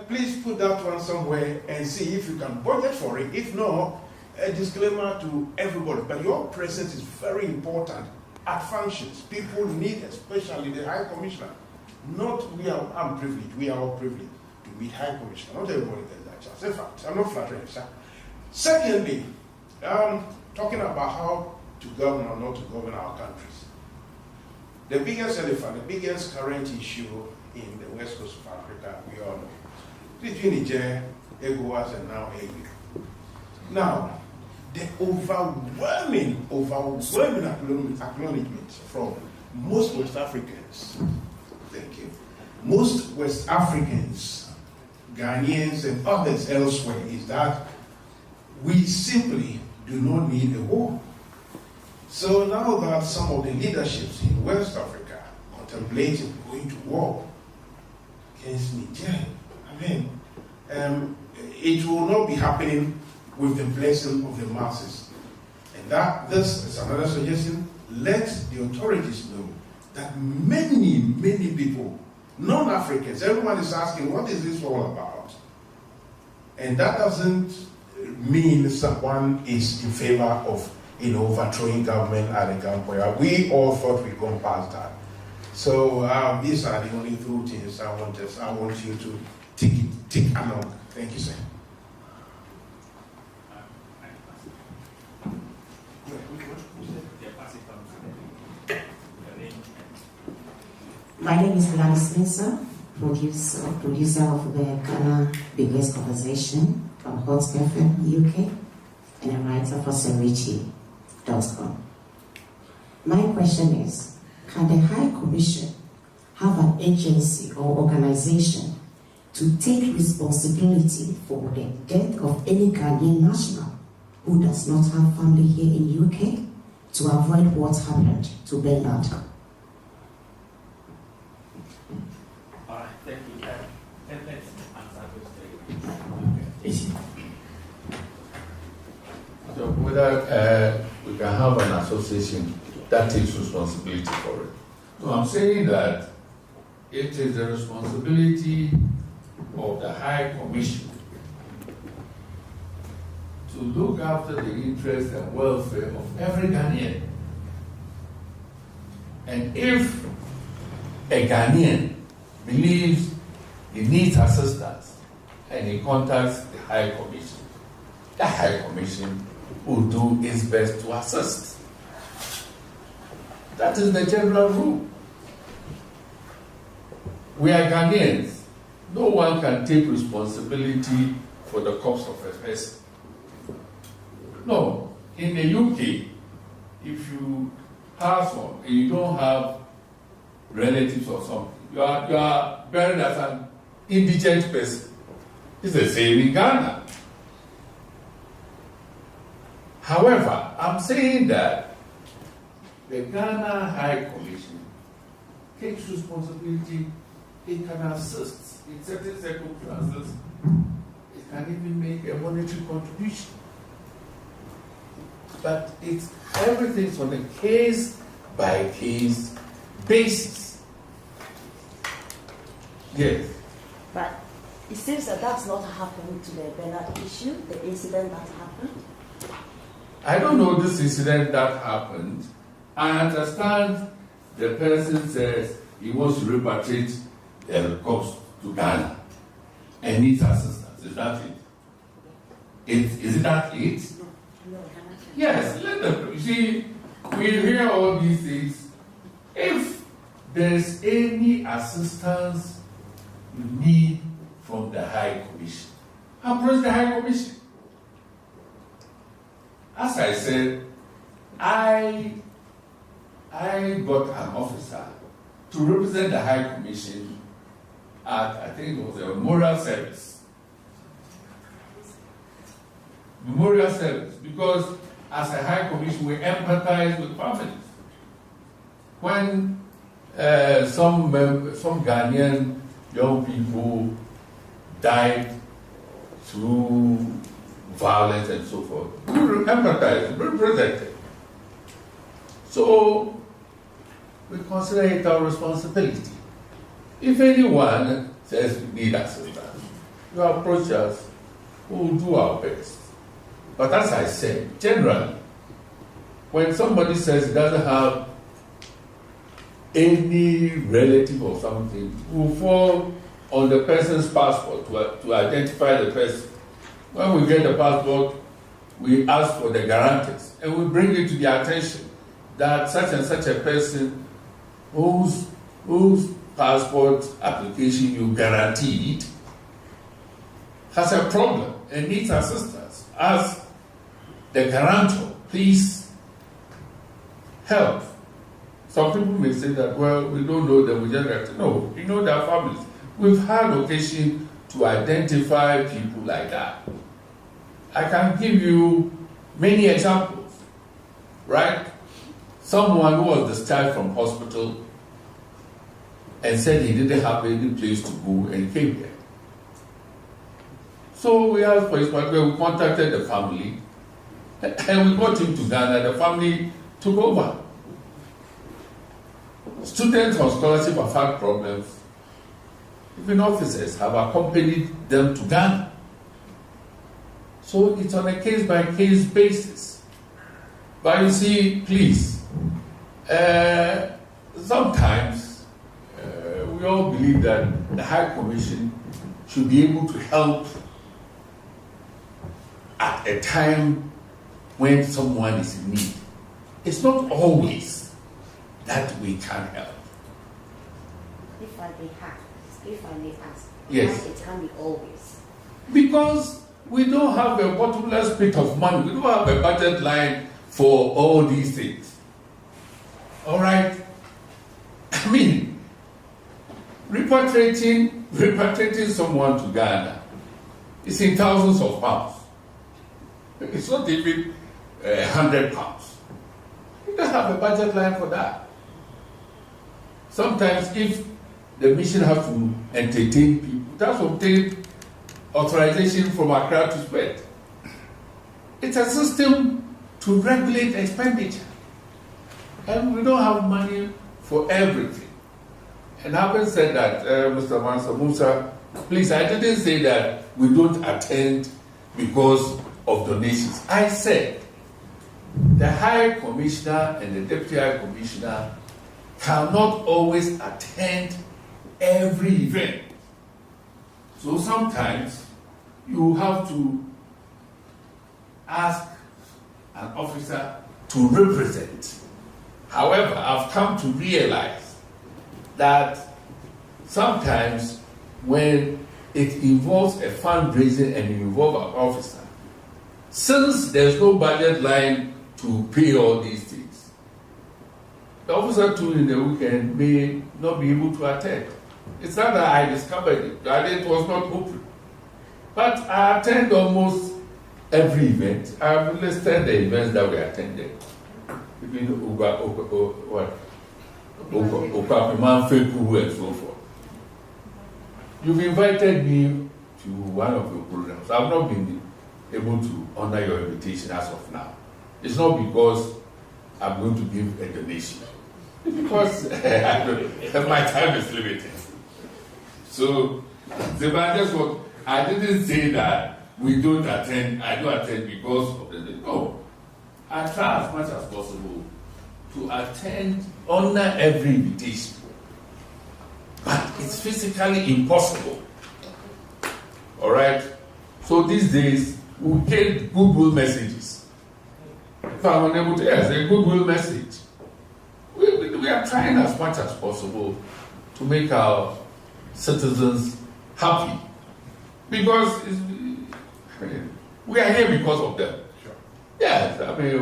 please put that one somewhere and see if you can budget for it. If not, a disclaimer to everybody. But your presence is very important at functions. People need, especially the High Commissioner. I'm privileged. We are all privileged to meet High Commissioner. Not everybody gets that chance. In fact, I'm not flattering, sir. Secondly, talking about how to govern or not to govern our countries. The biggest elephant, the biggest current issue in the west coast of Africa, we all know, between Niger, ECOWAS, and now AU. Now, the overwhelming acknowledgement from most West Africans, thank you, most West Africans, Ghanaians, and others elsewhere is that we simply do not need a war. So now that some of the leaderships in West Africa contemplating going to war against Niger, it will not be happening with the blessing of the masses. And this is another suggestion. Let the authorities know that many, many people, non-Africans, everyone is asking, what is this all about? And that doesn't mean someone is in favor of overthrowing government at the gunpoint. We all thought we'd gone past that. So these are the only two things I want you to take along. Thank you, sir. My name is Gladys Mensah, producer of the Ghana Biggest Conversation from Hot FM UK, and a writer for Serichi.com. My question is, can the High Commission have an agency or organization to take responsibility for the death of any Ghanaian national who does not have family here in UK to avoid what happened to Bernard? All right, thank you. Let's answer those three. So whether we can have an association that takes responsibility for it. So I'm saying that it is the responsibility of the High Commission to look after the interests and welfare of every Ghanaian. And if a Ghanaian believes he needs assistance and he contacts the High Commission, the High Commission will do its best to assist. That is the general rule. We are Ghanaians. No one can take responsibility for the corpse of a person. No. In the UK, if you pass on and you don't have relatives or something, you are buried as an indigent person. It's the same in Ghana. However, I'm saying that the Ghana High Commission takes responsibility. It can assist in certain circumstances. It can even make a monetary contribution. But it's everything's on a case-by-case basis. Yes. But it seems that that's not happened to the Bernard issue, the incident that happened. I don't know this incident that happened. I understand the person says he wants to repatriate the corpse to Ghana and needs assistance. Is that it? Is that it? No. Yes, let them. You see, we hear all these things. If there's any assistance you need from the High Commission, approach the High Commission. As I said, I got an officer to represent the High Commission at, I think it was a memorial service. Memorial service, because as a High Commission, we empathize with families. When some Ghanaian young people died through violence and so forth, we empathize, we represent them. So we consider it our responsibility. If anyone says we need assistance, you approach us, we will do our best. But as I said, generally, when somebody says he doesn't have any relative or something, we will fall on the person's passport to identify the person. When we get the passport, we ask for the guarantors, and we bring it to the attention that such and such a person whose passport application you guaranteed has a problem and needs assistance. Ask the guarantor, please help. Some people may say that, well, we don't know them, we just have to know. We know their families. We've had occasion to identify people like that. I can give you many examples, right? Someone who was discharged from hospital and said he didn't have any place to go and came here. So we asked for his passport, we contacted the family, and we got him to Ghana. The family took over. Students on scholarship have had problems. Even officers have accompanied them to Ghana. So it's on a case-by-case basis. But you see, please, sometimes we all believe that the High Commission should be able to help at a time when someone is in need. It's not always that we can help. that they have, if I may ask, Yes. why it can be always? Because we don't have a bottomless pit of money. We don't have a budget line for all these things. All right? I mean, repatriating someone to Ghana is in thousands of pounds. It's not even £100. We don't have a budget line for that. Sometimes if the mission has to entertain people, that's obtain authorization from Accra to spend. It's a system to regulate expenditure. And we don't have money for everything. And having said that, Mr. Mansa Musa, please, I didn't say that we don't attend because of donations. I said the High Commissioner and the Deputy High Commissioner cannot always attend every event. So sometimes you have to ask an officer to represent. However, I've come to realize that sometimes when it involves a fundraising and you involve an officer, since there's no budget line to pay all these things, the officer too in the weekend may not be able to attend. It's not that I discovered it, that it was not open. But I attend almost every event. I've listed the events that we attended. Even Okapiman Feku and so forth. You've invited me to one of your programs. I've not been able to honor your invitation as of now. It's not because I'm going to give a donation. It's because my time is limited. So, that's what I didn't say that we don't attend. I don't attend because of the no. I try as much as possible to attend, honor every invitation. But it's physically impossible. All right? So these days, we get Google messages. If I'm unable to, yes, a Google message. We are trying as much as possible to make our citizens happy. Because we are here because of them. Sure. Yes, I mean,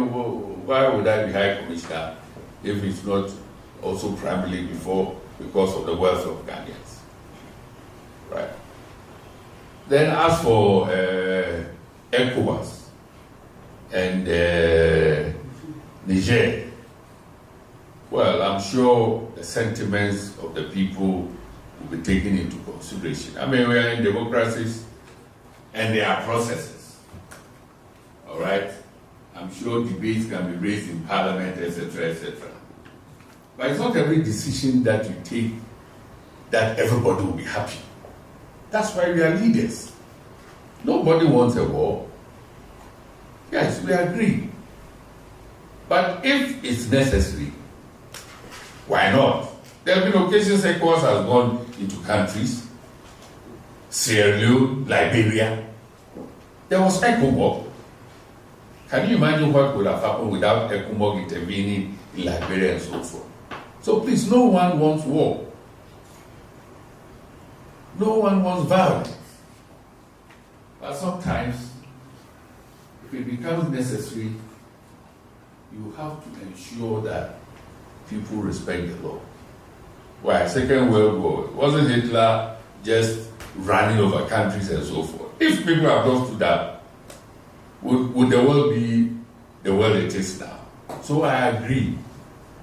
why would I be High Commissioner if it's not also primarily because of the wealth of Ghanaians? Right. Then as for ECOWAS and Niger, well, I'm sure the sentiments of the people will be taken into consideration. I mean, we are in democracies and there are processes. All right? I'm sure debates can be raised in Parliament, etc., etc. But it's not every decision that you take that everybody will be happy. That's why we are leaders. Nobody wants a war. Yes, we agree. But if it's necessary, why not? There have been occasions ECOWAS has gone into countries, Sierra Leone, Liberia. There was ECOMOG. Can you imagine what would have happened without ECOMOG intervening in Liberia and so forth? So please, no one wants war. No one wants violence. But sometimes, if it becomes necessary, you have to ensure that people respect the law. Why? Second World War, wasn't Hitler just running over countries and so forth? If people have not stood up, would the world be the world it is now? So I agree,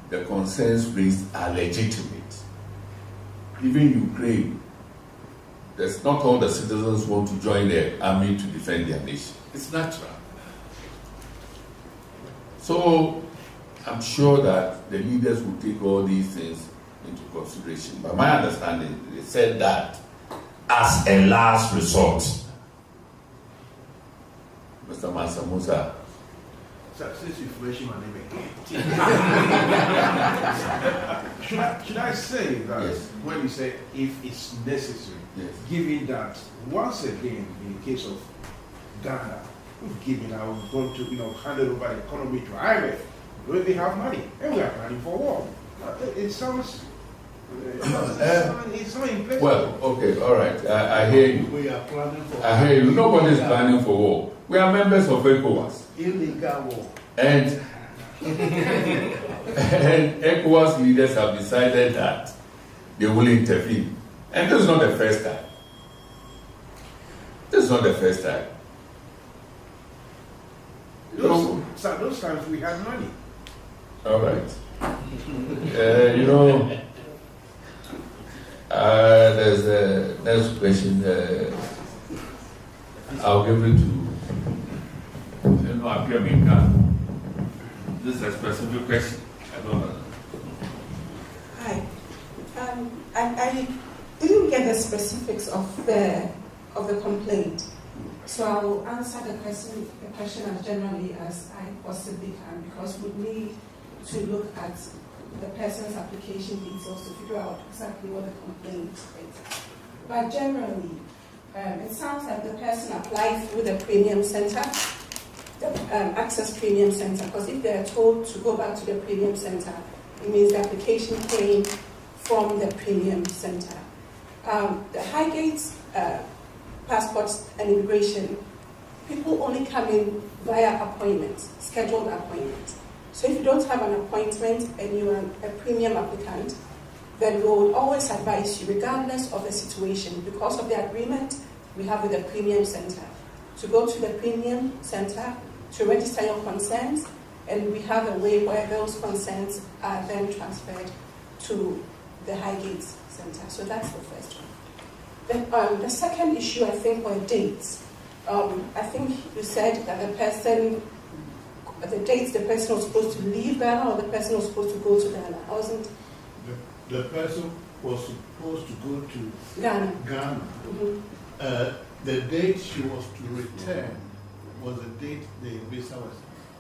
the concerns raised are legitimate. Even Ukraine, there's not all the citizens want to join the army to defend their nation. It's natural. So I'm sure that the leaders will take all these things into consideration. But my understanding, they said that as a last resort. Mr. Mansa Musa. Sir, since you've mentioned my name again, should I say that yes, when you say if it's necessary, yes, given that once again in the case of Ghana, we've given our going to handed over the economy to IMF, we don't even have money and we are planning for war. It sounds It's not in place. Well, okay, all right. I hear you. We are planning for. I hear you. Nobody's planning for war. We are members of ECOWAS. Illegal war. And ECOWAS leaders have decided that they will intervene. And this is not the first time. This is not the first time. Those times we had money. All right. There's a next question. I'll give it to Abiyaminka. This is a specific question. I don't know. Hi. I didn't get the specifics of the complaint, so I will answer the question as generally as I possibly can, because we need to look at the person's application details to figure out exactly what the complaint is. But generally, it sounds like the person applied through the Premium Center, the Access Premium Center, because if they are told to go back to the Premium Center, it means the application came from the Premium Center. The Highgate passports and immigration, people only come in via appointments, scheduled appointments. So if you don't have an appointment and you are a premium applicant, then we will always advise you, regardless of the situation, because of the agreement we have with the Premium Center, to go to the Premium Center to register your concerns, and we have a way where those concerns are then transferred to the Highgate Center. So that's the first one. Then the second issue, I think, were dates. I think you said that the dates the person was supposed to leave Ghana or the person was supposed to go to Ghana. I wasn't. The person was supposed to go to Ghana. Mm-hmm. The date she was to return was the date the visa was.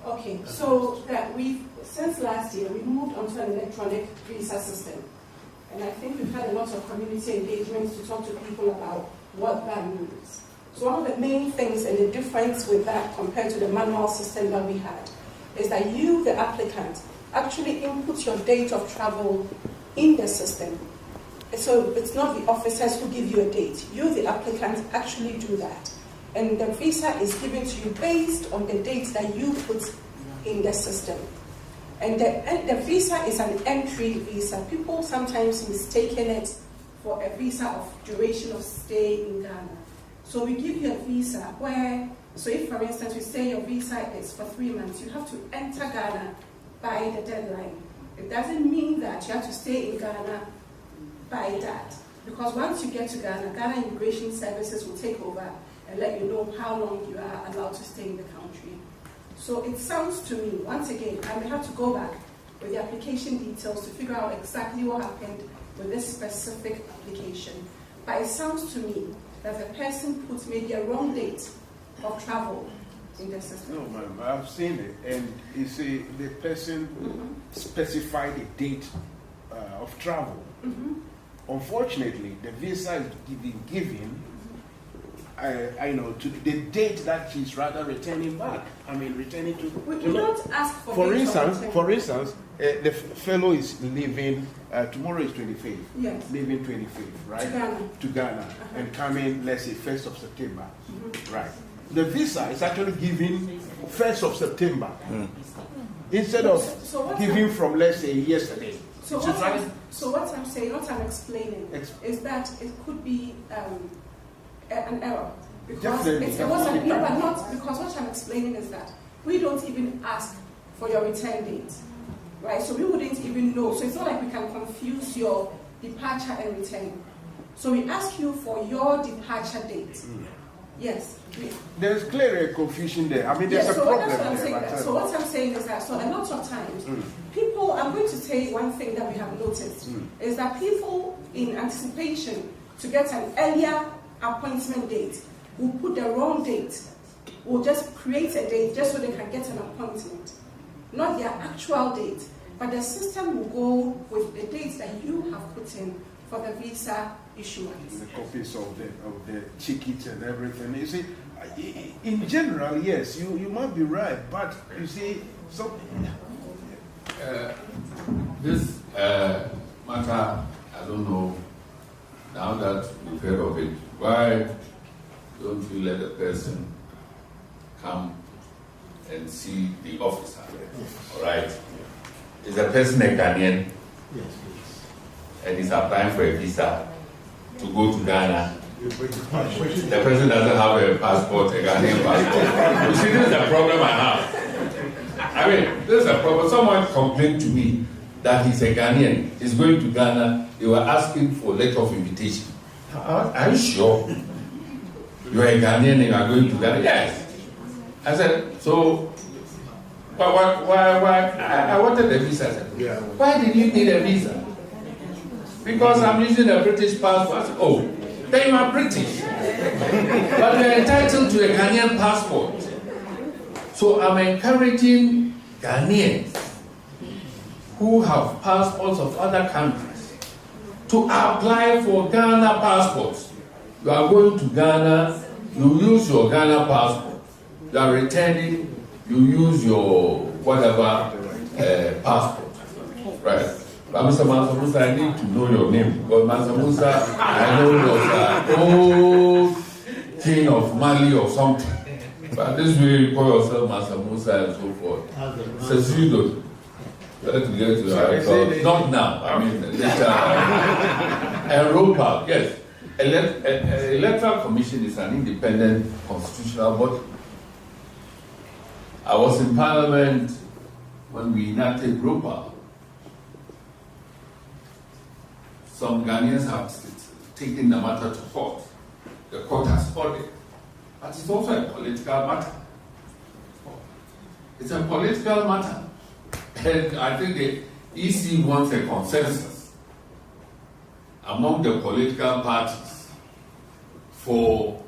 Okay, so that since last year, we moved onto an electronic visa system. And I think we've had a lot of community engagements to talk to people about what that means. So one of the main things and the difference with that compared to the manual system that we had is that you, the applicant, actually input your date of travel in the system. So it's not the officers who give you a date. You, the applicant, actually do that. And the visa is given to you based on the dates that you put in the system. And the visa is an entry visa. People sometimes mistaken it for a visa of duration of stay in Ghana. So we give you a visa where, so if for instance we say your visa is for 3 months, you have to enter Ghana by the deadline. It doesn't mean that you have to stay in Ghana by that. Because once you get to Ghana, Ghana Immigration Services will take over and let you know how long you are allowed to stay in the country. So it sounds to me, once again, I may have to go back with the application details to figure out exactly what happened with this specific application. But it sounds to me that the person puts maybe a wrong date of travel in the system. No, ma'am, I've seen it, and you see the person specified a date of travel. Unfortunately, the visa is given I know to the date that she's rather returning back. I mean, returning to. We don't ask for. For instance, the fellow is leaving. Tomorrow is 25th. Yes. Leaving 25th, right? To Ghana, and coming, let's say, 1st of September, right? The visa is actually given 1st of September instead of giving from, let's say, yesterday. So what I'm saying, what I'm explaining, is that it could be an error. Because it wasn't, no, but not, because what I'm explaining is that we don't even ask for your return date, right? So we wouldn't even know. So it's not like we can confuse your departure and return. So we ask you for your departure date. Yes. There's clearly a confusion there. I mean, there's a problem there. So what I'm saying is that, so a lot of times, people, I'm going to say one thing that we have noticed, is that people in anticipation to get an earlier appointment date will put the wrong date, will just create a date just so they can get an appointment. Not their actual date, but the system will go with the dates that you have put in for the visa issuance. The copies of the tickets and everything. You see, in general, yes, you might be right, but you see, this matter, I don't know, now that you've heard of it, why don't you let the person come and see the officer? All right? Is the person a Ghanaian? Yes, and he's applying for a visa to go to Ghana. The person doesn't have a passport, a Ghanaian passport. You see, this is the problem I have. I mean, this is a problem. Someone complained to me that he's a Ghanaian. He's going to Ghana. They were asking for a letter of invitation. Are you sure? You're a Ghanaian and you are going to Ghana? Yes. I said, so, why? I wanted a visa. I said, why did you need a visa? Because I'm using a British passport. I said, oh, then you are British. But you're entitled to a Ghanaian passport. So I'm encouraging Ghanaians who have passports of other countries to apply for Ghana passports. You are going to Ghana, you use your Ghana passport. You are returning, you use your whatever passport. Right? But Mr. Mansa Musa, I need to know your name. Because Mansa Musa, I know was an old king of Mali or something. But this way you call yourself Mansa Musa and so forth. Says you don't. Let me get to the not now. I mean, later. Europa, yes. Electoral Commission is an independent constitutional body. I was in Parliament when we enacted Europa. Some Ghanaians have taken the matter to court. The court has ordered. But it's also a political matter. It's a political matter. And I think the EC wants a consensus among the political parties for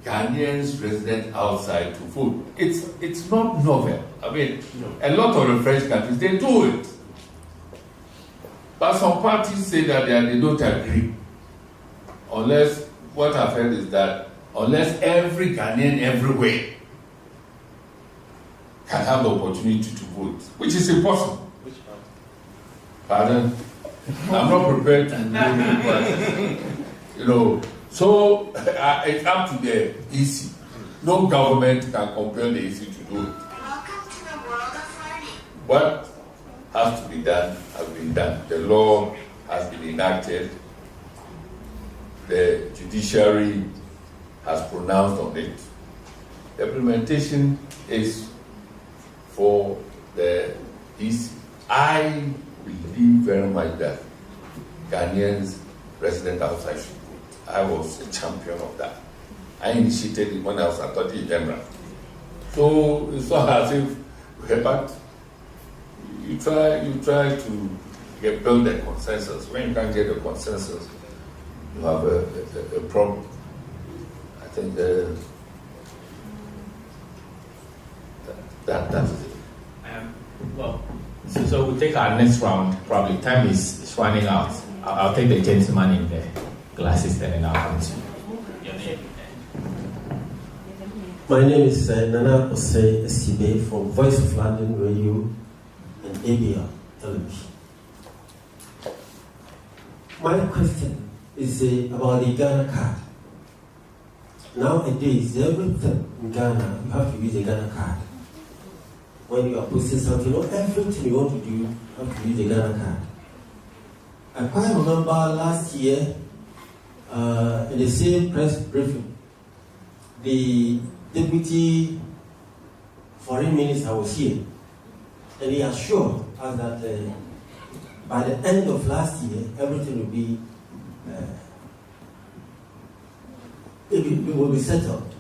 Ghanaians resident outside to vote. It's not novel. I mean, a lot of the French countries, they do it. But some parties say that they don't agree. Unless, what I've heard is that unless every Ghanaian everywhere can have the opportunity to vote, which is impossible. Which part? Pardon? I'm not prepared to do it. So it's up to the EC. No government can compel the EC to do it. What has to be done has been done. The law has been enacted. The judiciary has pronounced on it. The implementation is for the EC. I believe very much that Ghanaians resident outside should vote. I was a champion of that. I initiated it when I was Attorney General. So it's not as if, but you try to build a consensus. When you can't get a consensus, you have a problem. I think that's it. Well, so we'll take our next round. Probably time is running out. I'll take the gentleman in the glasses then, and I'll continue. My name is Nana Osei Esibe from Voice of London Radio and ABR Television. My question is about the Ghana card. Nowadays, everything in Ghana, you have to use a Ghana card. When you are posting something, everything you want to do, you have to use a Ghana card. I quite remember last year, in the same press briefing, the Deputy Foreign Minister was here, and he assured us that by the end of last year, everything will be it will be settled.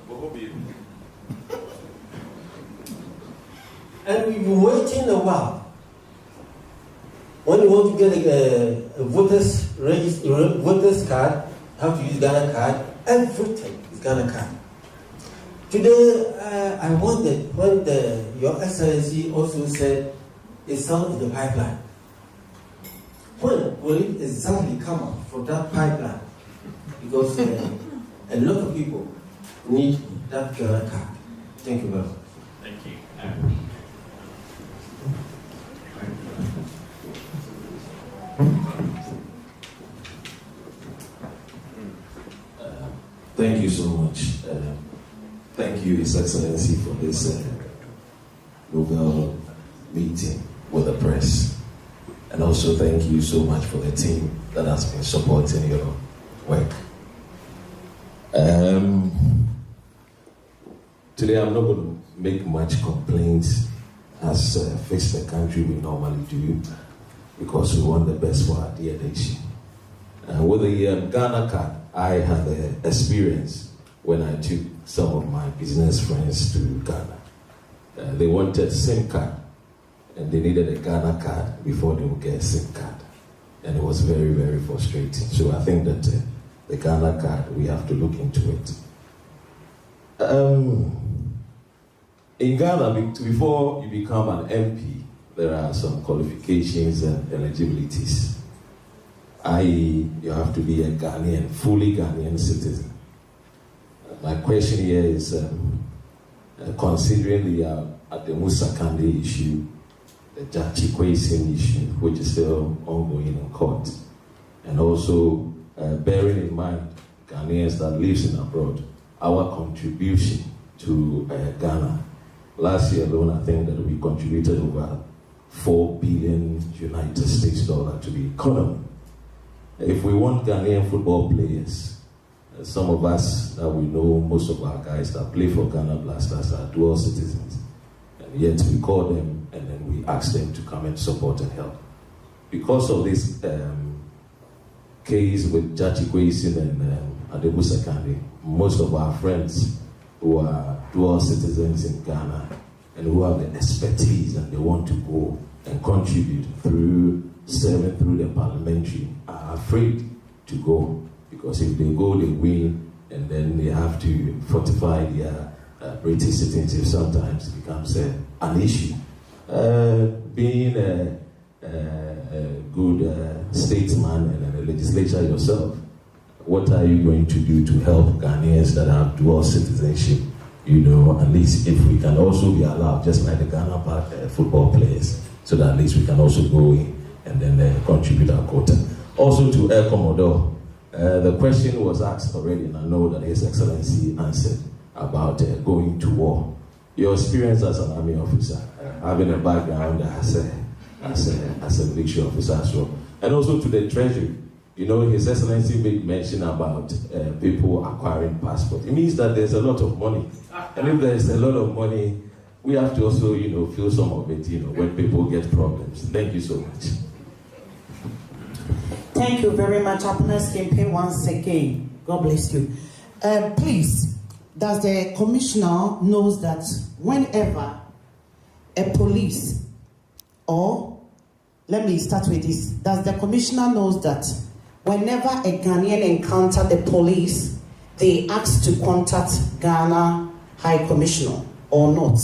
And we've been waiting a while. When you want to get a voter's card, you have to use Ghana card. Everything is Ghana card. Today, I wondered when Your Excellency also said it's all in the pipeline. When will it exactly come up for that pipeline? Because a lot of people need that Ghana card. Thank you very much. Thank you. Thank you so much. Thank you, His Excellency, for this Nobel meeting with the press. And also thank you so much for the team that has been supporting your work. Today I'm not going to make much complaints as Face the Country we normally do, because we want the best for our dear nation. With the Ghana card, I had an experience when I took some of my business friends to Ghana. They wanted SIM card, and they needed a Ghana card before they would get a SIM card. And it was very, very frustrating. So I think that the Ghana card, we have to look into it. In Ghana, before you become an MP, there are some qualifications and eligibilities. i.e., you have to be a Ghanaian, fully Ghanaian citizen. My question here is, considering the Ademusa Kande issue, the Jachi Kwesi issue, which is still ongoing in court, and also bearing in mind Ghanaians that lives in abroad, our contribution to Ghana. Last year alone, I think that we contributed over $4 billion United States dollar to the economy. If we want Ghanaian football players, some of us that we know, most of our guys that play for Ghana Blasters are dual citizens. And yet we call them and then we ask them to come and support and help. Because of this case with Jachi Kwesi and Ademusa Kande, most of our friends who are dual citizens in Ghana and who have the expertise and they want to go and contribute through serving through the parliamentary are afraid to go, because if they go, they win, and then they have to fortify their British citizenship. Sometimes it becomes an issue. Being a good statesman and a legislator yourself, what are you going to do to help Ghanaians that have dual citizenship? You know, at least if we can also be allowed, just like the Ghana football players, so that at least we can also go in and then contribute our quota. Also to Air Commodore, the question was asked already, and I know that His Excellency answered about going to war. Your experience as an army officer, having a background as a military officer as well, and also to the Treasury. You know, His Excellency made mention about people acquiring passports. It means that there's a lot of money, and if there's a lot of money, we have to also, you know, feel some of it, you know, when people get problems. Thank you so much. Thank you very much, Happiness Campaign, once again. God bless you. Please, does the commissioner knows that whenever a police, or let me start with this, does the commissioner knows that whenever a Ghanaian encounter the police, they ask to contact Ghana High Commissioner or not?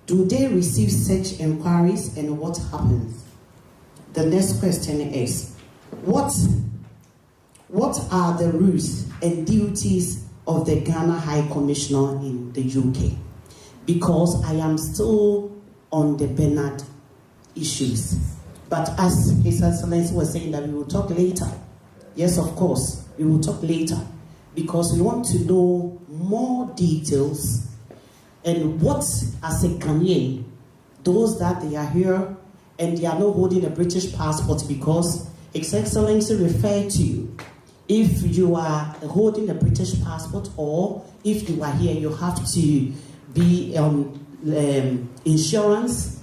Do they receive such inquiries, and what happens? The next question is, what are the rules and duties of the Ghana High Commissioner in the UK? Because I am still on the Bernard issues. But as His Excellency was saying that we will talk later. Yes, of course, we will talk later. Because we want to know more details and what, as a Ghanaian, those that they are here and they are not holding a British passport, because His Excellency referred to, if you are holding a British passport or if you are here, you have to be on insurance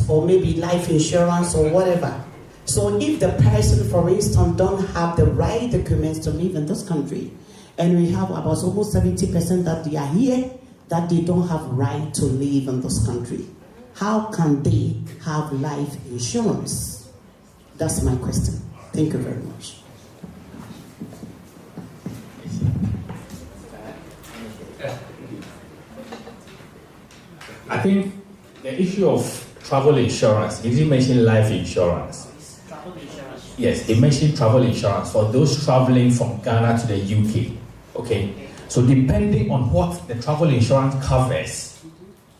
or maybe life insurance or whatever. So if the person, for instance, don't have the right documents to live in this country, and we have about almost 70% that they are here, that they don't have right to live in this country, how can they have life insurance? That's my question. Thank you very much. I think the issue of travel insurance, he didn't mention life insurance. Travel insurance. Yes, he mentioned travel insurance for those traveling from Ghana to the UK. Okay, so depending on what the travel insurance covers,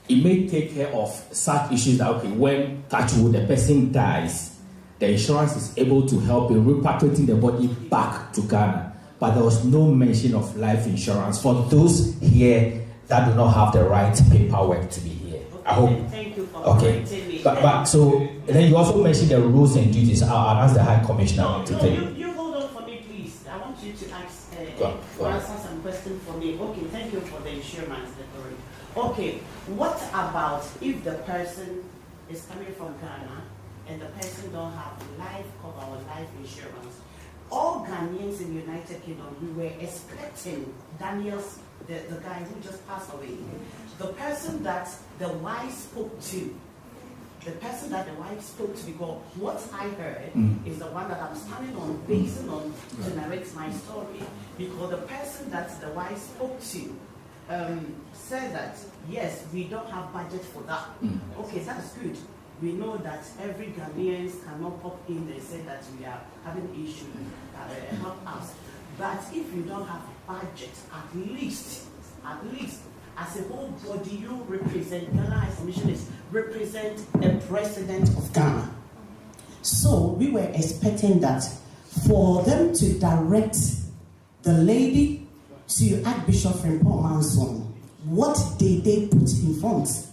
it may take care of such issues that, okay, when touch wood, the person dies, the insurance is able to help in repatriating the body back to Ghana. but there was no mention of life insurance for those here that do not have the right paperwork to be here. Okay, I hope. Thank you for Okay. me. But so then you also mentioned the rules and duties. I'll ask the High Commissioner to take. You hold on for me, please. I want you to ask, Go on. answer some questions for me. Okay, thank you for the insurance declaration. Okay, what about if the person is coming from Ghana and the person don't have life cover or life insurance? All Ghanaians in the United Kingdom, we were expecting Daniel's, the guy who just passed away, the person that the wife spoke to, because what I heard is the one that I'm standing on, basing on to narrate my story, because the person that the wife spoke to said that, yes, we don't have budget for that. Okay, that's good. We know that every Ghanaian cannot pop in and say that we are having issues, help us. But if you don't have budget, at least, as a whole body, you represent, Ghana High Commissioners represent the President of Ghana. So we were expecting that for them to direct the lady to Archbishop Frimpong Manson, what did they put in front?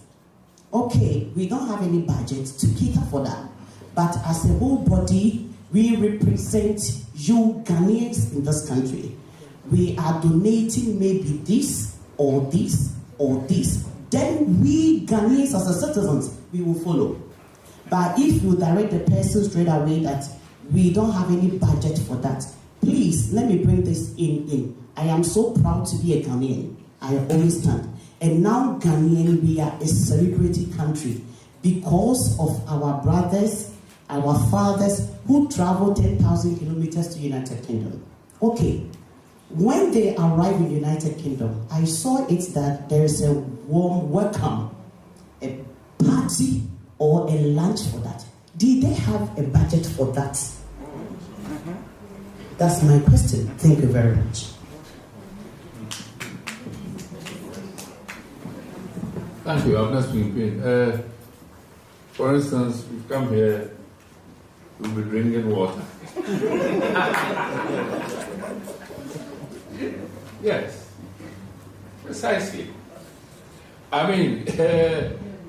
Okay, we don't have any budget to cater for that. But as a whole body, we represent you Ghanaians in this country. We are donating maybe this or this or this. Then we Ghanaians as a citizens, we will follow. But if you direct the person straight away that we don't have any budget for that, please let me bring this in. I am so proud to be a Ghanaian. I always stand. And now Ghanaian, we are a celebrated country because of our brothers, our fathers who traveled 10,000 kilometers to United Kingdom. Okay, when they arrive in United Kingdom, I saw it that there is a warm welcome, a party or a lunch for that. Did they have a budget for that? That's my question. Thank you very much. Thank you. I'm not speaking. For instance, we've come here, we'll be drinking water. Yes, precisely. I mean,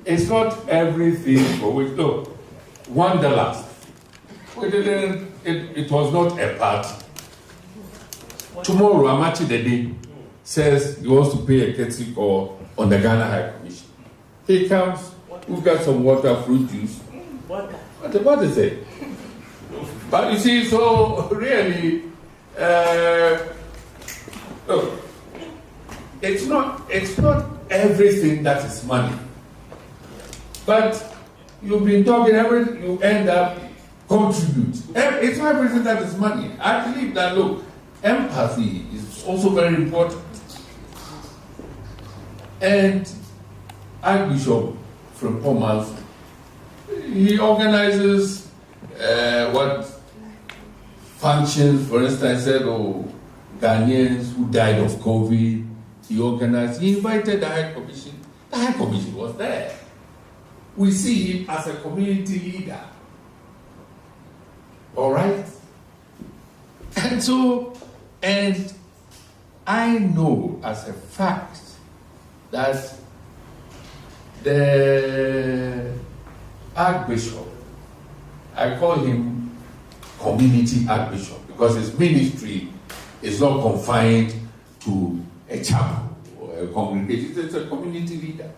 it's not everything for which, look, Wanderlust. We didn't, it was not a party. Tomorrow, Amachi Dede says he wants to pay a courtesy call on the Ghana High Commission. He comes, we've got some water, fruit juice. What is it? But you see, so really, look, it's not everything that is money. But you've been talking, you end up contribute. It's not everything that is money. I believe that, look, empathy is also very important. And Archbishop Frimpong Manson, he organizes what functions, for instance, said, Ghanaians who died of COVID, he invited the High Commission. The High Commission was there. We see him as a community leader. All right? And I know as a fact that the Archbishop, I call him community Archbishop because his ministry is not confined to a chapel or a congregation. It's a community leader.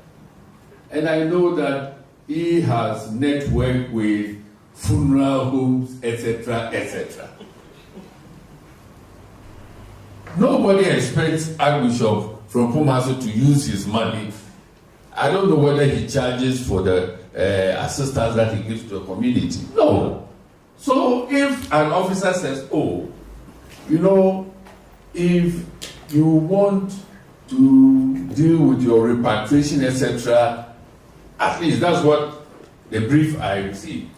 And I know that he has networked with funeral homes, etc., etc. Nobody expects Archbishop Frimpong Manson to use his money. I don't know whether he charges for the assistance that he gives to the community. No. So if an officer says, if you want to deal with your repatriation, etc., at least that's what the brief I received,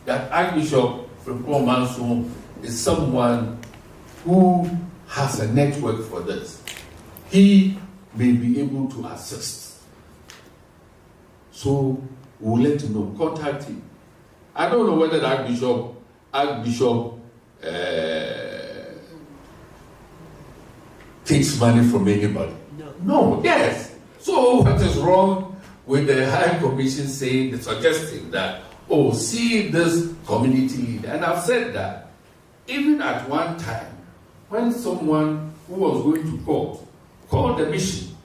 that Archbishop Frimpong Manson is someone who has a network for this. He may be able to assist. So we'll let him know. Contact him. I don't know whether the Archbishop takes money from anybody. No, yes. So what is wrong with the High Commission suggesting that, oh, see this community leader? And I've said that even at one time, when someone who was going to court called the mission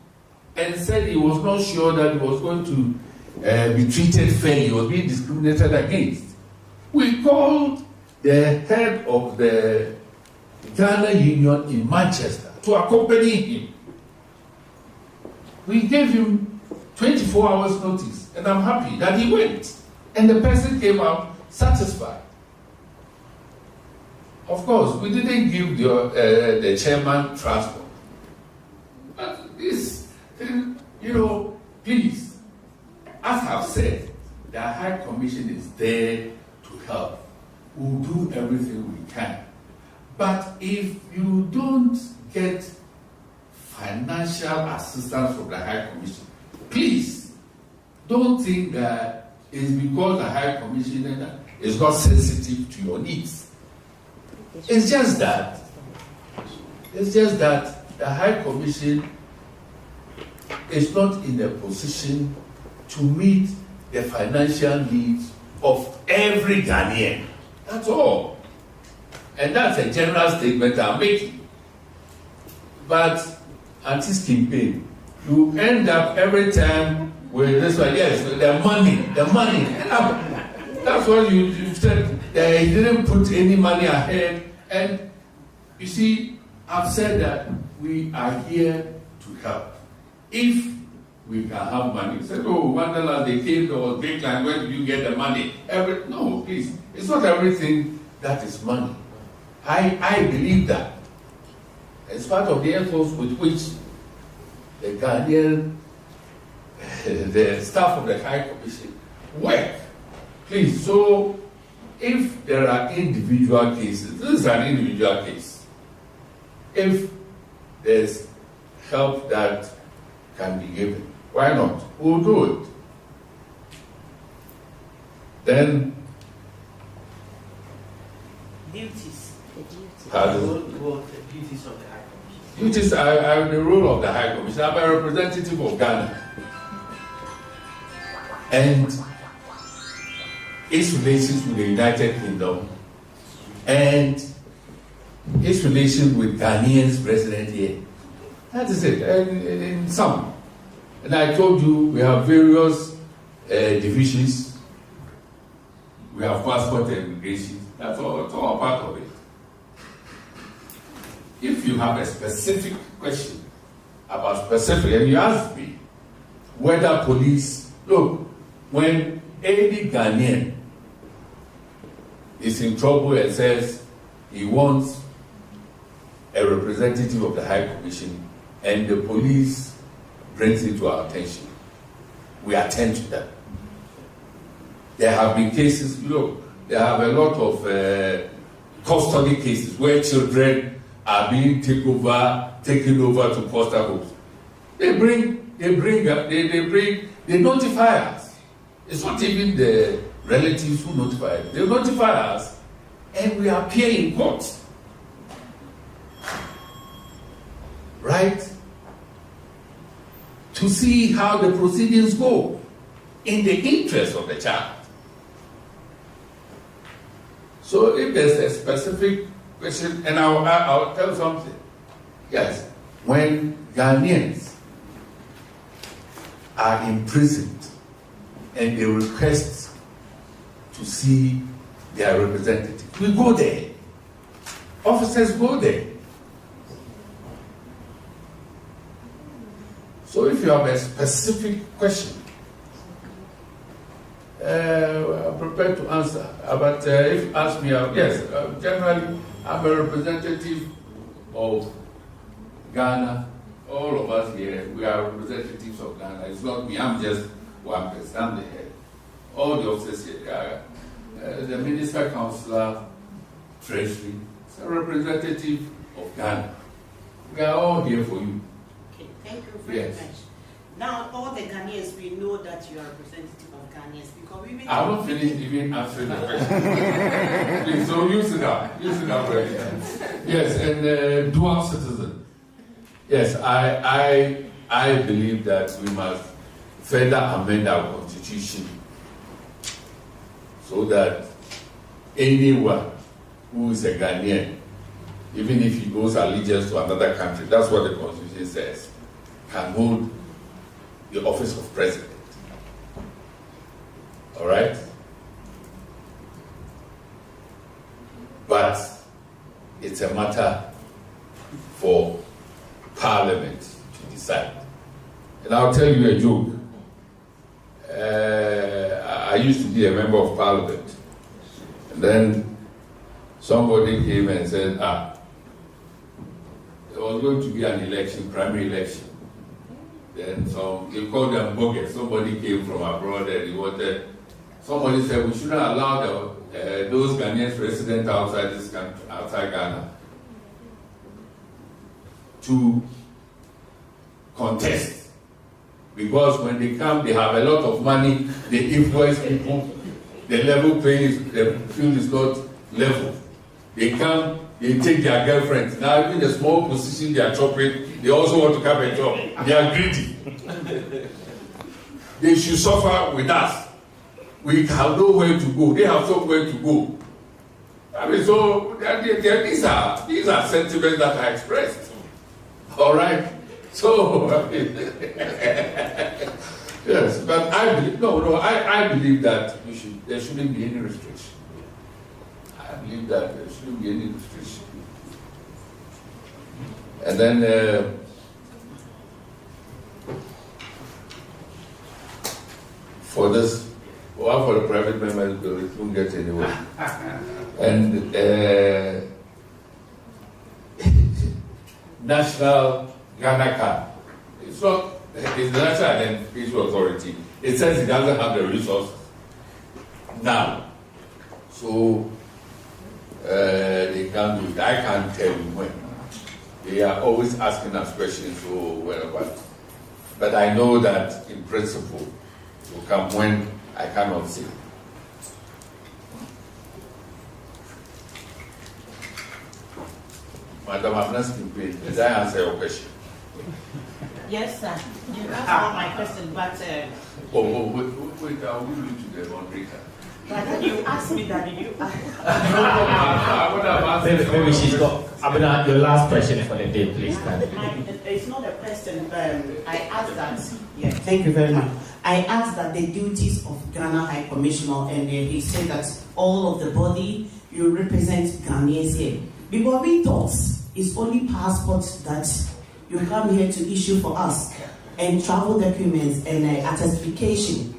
and said he was not sure that he was going to be treated fairly or being discriminated against, we called the head of the Ghana Union in Manchester to accompany him. We gave him 24 hours notice, and I'm happy that he went. And the person came out satisfied. Of course, we didn't give the chairman transport. But this, please, as I've said, the High Commission is there to help. We'll do everything we can. But if you don't get financial assistance from the High Commission, please don't think that it's because the High Commissioner is not sensitive to your needs. It's just that the High Commission is not in a position to meet the financial needs of every Ghanaian. That's all. And that's a general statement I'm making. But anti-campaign, you end up every time with this one, yes, the money. And that's what you said. He didn't put any money ahead. And you see, I've said that we are here to help. If we can have money, you said, oh, Wonderland, they came to Big Land, where do you get the money? No, please. It's not everything that is money. I believe that. It's part of the efforts with which the Ghanaian, the staff of the High Commission work. Please, so if there are individual cases, this is an individual case. If there's help that can be given, why not? We'll do it. Then duties. Pardon? The duties of the High Commission. Duties are the role of the High Commission. I'm a representative of Ghana. And its relations with the United Kingdom and its relations with Ghanaians present here. That is it, in sum. And I told you we have various divisions. We have passport and immigration. That's all, it's all part of it. If you have a specific question about specific, and you ask me whether police, look, when any Ghanaian is in trouble and says he wants a representative of the High Commission and the police brings it to our attention, we attend to that. There have been cases, look, there have a lot of custody cases where children are being taken over to foster homes. They notify us. It's not even the relatives who notify us. They notify us and we appear in court. Right? To see how the proceedings go in the interest of the child. So if there's a specific question, and I'll tell something. Yes, when Ghanaians are imprisoned and they request to see their representative, we go there. Officers go there. So if you have a specific question, I'm prepared to answer. But if you ask me, yes, generally I'm a representative of Ghana. All of us here, we are representatives of Ghana. It's not me, I'm just one person, I'm the head. All the officers here, the Minister, Councillor, Treasury, it's a representative of Ghana. We are all here for you. Okay, thank you very much. Now, all the Ghanaians, we know that you are representative of Ghanaians because we. I don't finish even answering the question. Please, so you sit down. You sit down, President. Yes, and dual citizen. Yes, I believe that we must further amend our constitution so that anyone who is a Ghanaian, even if he owes allegiance to another country, that's what the constitution says, can hold the office of president. All right? But it's a matter for Parliament to decide. And I'll tell you a joke. I used to be a member of Parliament. And then somebody came and said, there was going to be an election, primary election. Then they called them bogus. Somebody came from abroad and he wanted, somebody said we shouldn't allow those Ghanaians resident outside this country, outside Ghana, to contest. Because when they come, they have a lot of money, they influence people, the level playing, the field is not level. They come, they take their girlfriends. Now, even the small position they are chopping, they also want to come and chop. They are greedy. They should suffer with us. We have nowhere to go. They have somewhere to go. I mean, so these are sentiments that are expressed. All right? So, yes, but I believe, I believe that there shouldn't be any restriction. I believe that there shouldn't be any restriction. And then, for this, for the private members, it won't get anywhere. And National Ghana card. It's the National Identification Authority. It says it doesn't have the resources now. So they can't do it. I can't tell you when. They are always asking us questions, so whatever. But I know that in principle, it will come when I cannot say. Madam, I'm not speaking. Did I answer your question? Yes, sir. You asked my question, but... wait, I'll give you to the moderator. But you asked me that, did you? I would have answered. Maybe she's got... Abena, your last question for the day, please. It's not a question. I asked that... Yeah, thank you very much. I asked that the duties of Ghana High Commissioner, and he said that all of the body, you represent Ghanaians here. Because we thought it's only passports that you come here to issue for us, and travel documents and attestation.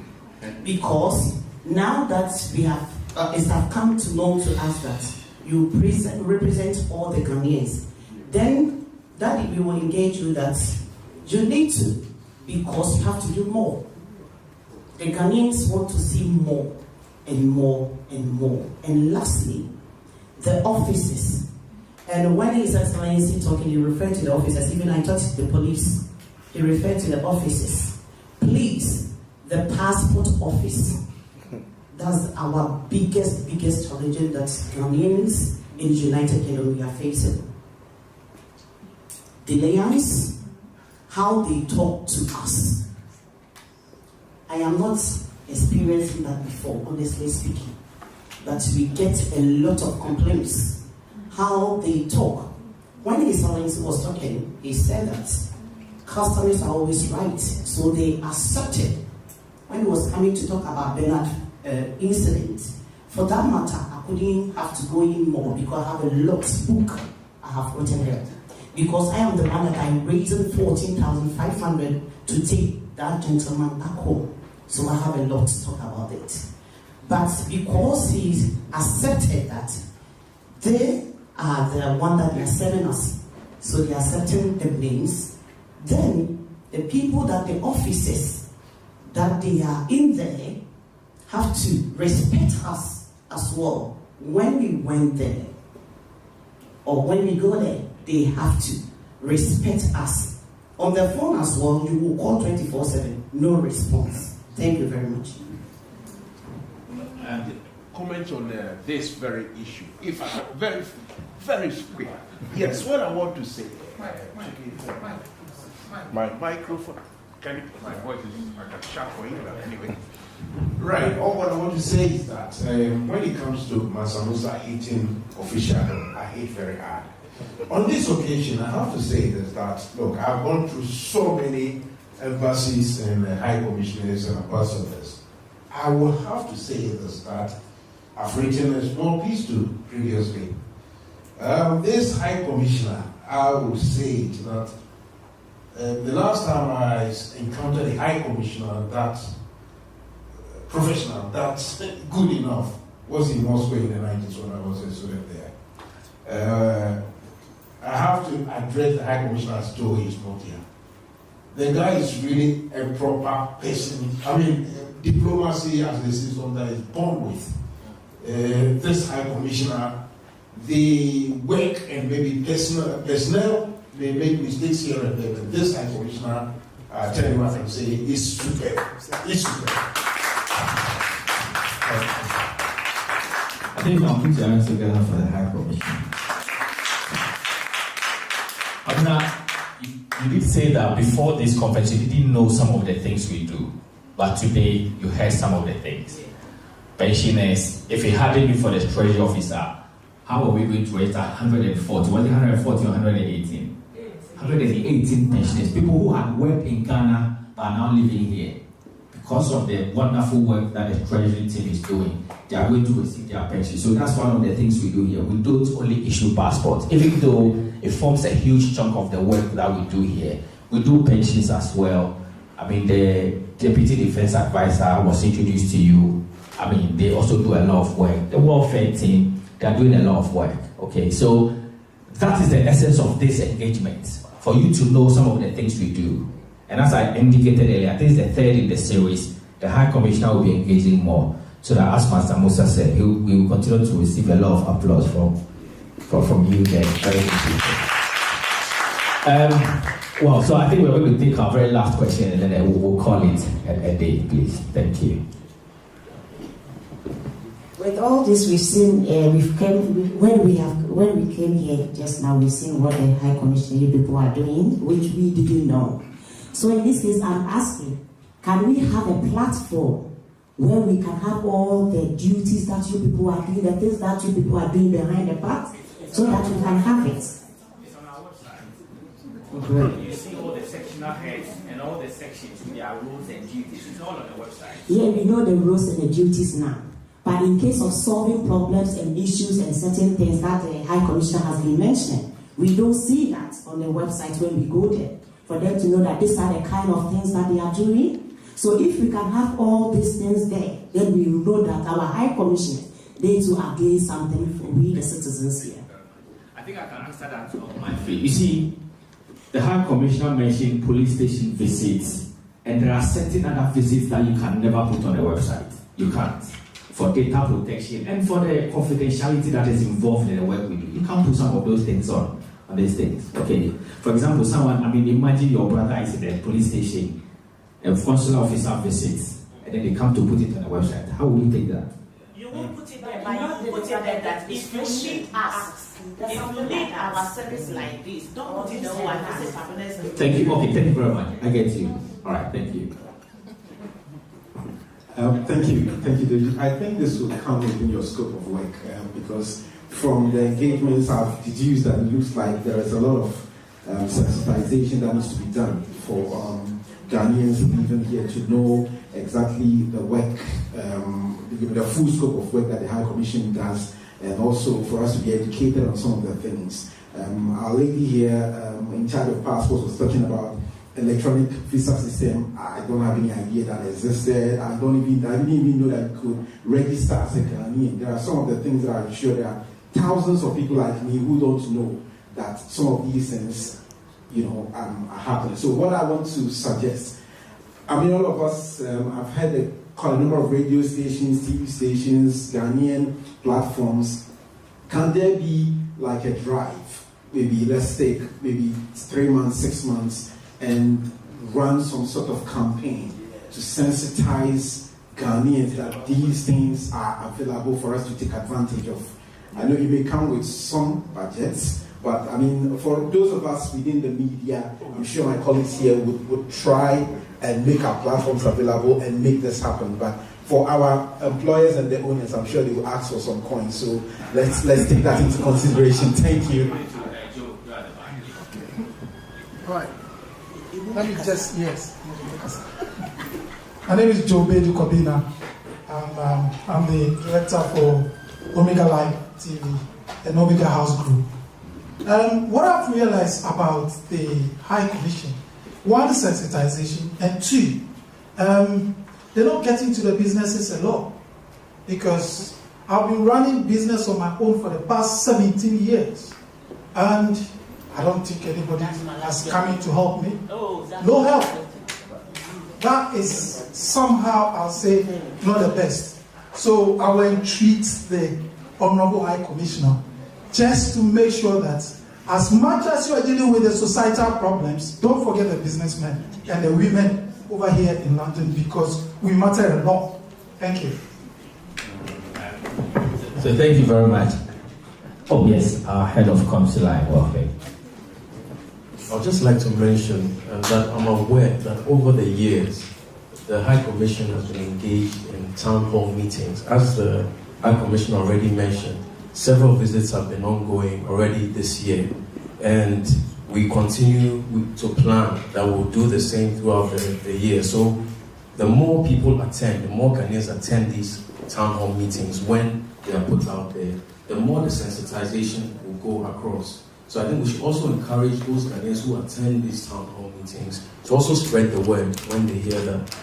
Because now that we have, it has come to know to us that you represent all the Ghanaians, then that we will engage you that you need to, because you have to do more. The Ghanaians want to see more and more and more. And lastly, the offices. And when His Excellency talking, he referred to the officers. Even I touched the police. He referred to the offices. Please, the passport office. That's our biggest challenge that Ghanaians in the United Kingdom we are facing. The Lions, how they talk to us. I am not experiencing that before, honestly speaking. But we get a lot of complaints. How they talk. When His Excellency was talking, he said that customers are always right, so they accepted. When he was coming to talk about Bernard incident, for that matter, I couldn't have to go in more because I have a lot book I have written here. Because I am the one that I raised 14,500 to take that gentleman back home. So I have a lot to talk about it. But because he accepted that, they are the one that they are serving us. So they are accepting the names. Then the people that the officers that they are in there have to respect us as well. When we went there, or when we go there, they have to respect us. On the phone as well, you will call 24/7, no response. Thank you very much. comment on this very issue. If very, very quick. Yes, what I want to say. My microphone. My voice is like a sharp for you, anyway. Right. All what I want to say is that when it comes to Mansa Musa hating official, I hate very hard. On this occasion, I have to say this, that, look, I've gone through so many embassies and high commissioners and ambassadors. I will have to say this, that I've written a small piece to previously. This high commissioner, I would say that the last time I encountered a high commissioner that's professional, that's good enough, was in Moscow in the 90s when I was a student there. I have to address the high commissioner's Joe is not here. The guy is really a proper person. I mean, diplomacy as the system that is born with. This high commissioner, the work and maybe personnel may make mistakes here and there, but this high commissioner, I tell you what I can say, is superb. It's superb. I think I'll put your hands together for the high commissioner. You did say that before this conference you didn't know some of the things we do, but today you heard some of the things. Pensioners, if it hadn't been for the treasury officer, how are we going to raise 140? Was it 140 or 118? 118 pensioners, people who had worked in Ghana but are now living here. Because of the wonderful work that the treasury team is doing, they are going to receive their pension. So that's one of the things we do here. We don't only issue passports, even though it forms a huge chunk of the work that we do here. We do pensions as well. I mean, the Deputy Defense Advisor was introduced to you. I mean, they also do a lot of work. The welfare team, they are doing a lot of work. Okay, so that is the essence of this engagement, for you to know some of the things we do. And as I indicated earlier, this is the third in the series. The High Commissioner will be engaging more, so that, as Mansa Musa said, we will continue to receive a lot of applause from you there. Very good. Well, so I think we're going to take our very last question, and then we'll call it a day, please. Thank you. With all this, we've seen, when we came here just now, we've seen what the High Commissioner, you people are doing, which we didn't know. So in this case, I'm asking, can we have a platform where we can have all the duties that you people are doing, the things that you people are doing behind the back, so that we can have it? It's on our website. You see all the sectional heads and all the sections with their roles and duties. It's all on the website. Yeah, we know the roles and the duties now. But in case of solving problems and issues and certain things that the High Commissioner has been mentioning, we don't see that on the website when we go there, for them to know that these are the kind of things that they are doing. So if we can have all these things there, then we will know that our High Commissioner, they too are doing something for we the citizens here. I think I can answer that on my feet. You see, the High Commissioner mentioned police station visits, and there are certain other visits that you can never put on the website. You can't. For data protection and for the confidentiality that is involved in the work we do. You can't put some of those things on these things. Okay. For example, imagine your brother is in the police station, a consular officer visits, and then they come to put it on the website. How will you take that? You won't put it there, but you put it there that if you need us, if you need our service like this, don't put it there. Thank you. Okay, thank you very much. I get you. All right, thank you. Thank you, David. I think this will come within your scope of work because from the engagements I've deduced that it looks like there is a lot of sensitization that needs to be done for Ghanaians even here to know exactly the work, the full scope of work that the High Commission does, and also for us to be educated on some of the things. Our lady here in charge of passports was talking about electronic visa system. I don't have any idea that existed. I didn't even know that you could register as a Ghanaian. There are some of the things that I'm sure there are thousands of people like me who don't know that some of these things, are happening. So what I want to suggest, all of us, I've heard quite a number of radio stations, TV stations, Ghanaian platforms. Can there be like a drive? Maybe let's take maybe 3 months, 6 months, and run some sort of campaign to sensitize Ghanaians that these things are available for us to take advantage of? I know you may come with some budgets, but I mean, for those of us within the media, I'm sure my colleagues here would try and make our platforms available and make this happen. But for our employers and the owners, I'm sure they will ask for some coins. So let's take that into consideration. Thank you. All right. Let me just, yes. My name is Joe Bedu Kobina. I'm the director for Omega Live TV and Omega House Group. What I've realized about the High Commission, one, sensitization, and two, they're not getting to the businesses a lot, because I've been running business on my own for the past 17 years, and I don't think anybody has come in to help me. No help. That is somehow, I'll say, not the best. So I will entreat the Honorable High Commissioner just to make sure that as much as you are dealing with the societal problems, don't forget the businessmen and the women over here in London, because we matter a lot. Thank you. So thank you very much. Oh yes, our head of council and welfare. I'd just like to mention that I'm aware that over the years, the High Commission has been engaged in town hall meetings. As the High Commissioner already mentioned, several visits have been ongoing already this year, and we continue to plan that we'll do the same throughout the year. So the more people attend, the more Ghanaians attend these town hall meetings when they are put out there, the more the sensitization will go across. So I think we should also encourage those Ghanaians who attend these town hall meetings to also spread the word when they hear that.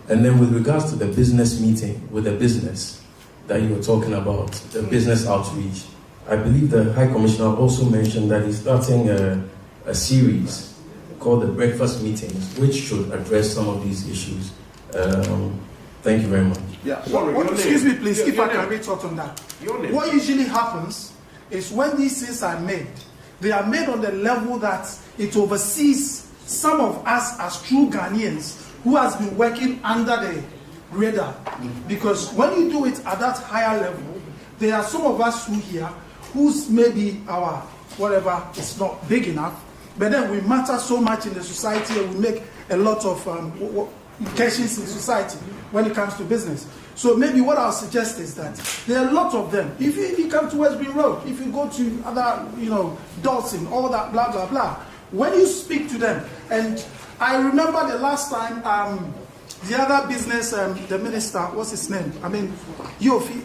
And then with regards to the business meeting with the business that you were talking about, the business outreach, I believe the High Commissioner also mentioned that he's starting a series called the Breakfast Meetings, which should address some of these issues. Thank you very much. Yeah. Excuse me, please, if I can retort on that. What usually happens is when these things are made, they are made on the level that it oversees some of us as true Ghanaians who has been working under the radar. Because when you do it at that higher level, there are some of us who here whose maybe our whatever is not big enough, but then we matter so much in the society and we make a lot of implications in society when it comes to business. So maybe what I'll suggest is that there are a lot of them. If you come to West Green Road, if you go to other, Dawson, all that, blah, blah, blah, when you speak to them, and I remember the last time the other business, the minister, what's his name? I mean, Yofi,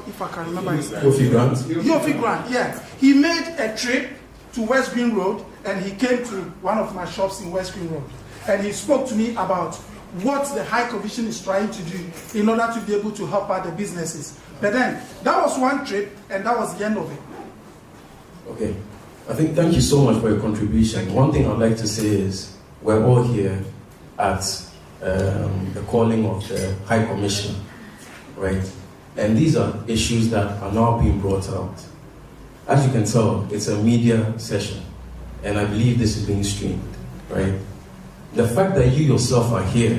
if I can remember his name. Yofi Grant? Yofi Grant, yeah. He made a trip to West Green Road, and he came to one of my shops in West Green Road. And he spoke to me about what the High Commission is trying to do in order to be able to help out the businesses. But then, that was one trip, and that was the end of it. Okay. I think, thank you so much for your contribution. One thing I'd like to say is, we're all here at the calling of the High Commission, right? And these are issues that are now being brought out. As you can tell, it's a media session, and I believe this is being streamed, right? The fact that you yourself are here,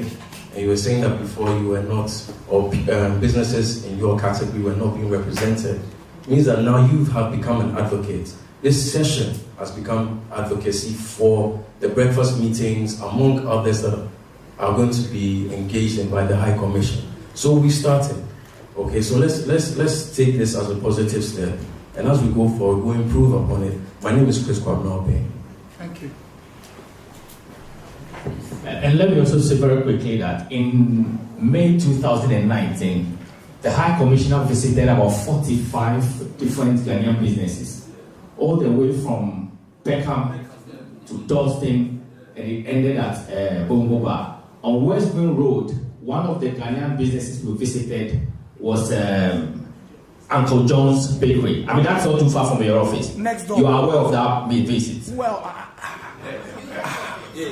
and you were saying that before you were not, or businesses in your category were not being represented, means that now you have become an advocate. This session has become advocacy for the breakfast meetings, among others that are going to be engaged in by the High Commission. So we started. Okay, so let's take this as a positive step, and as we go forward, we'll improve upon it. My name is Chris Kwabnaope. Thank you. And let me also say very quickly that in May 2019, the High Commissioner visited about 45 different Ghanaian businesses, all the way from Peckham to Dalston, and it ended at Bongo Bar. On West Green Road, one of the Ghanaian businesses we visited was Uncle John's Bakery. I mean, that's not too far from your office. Next door. You are aware of that visit? Well,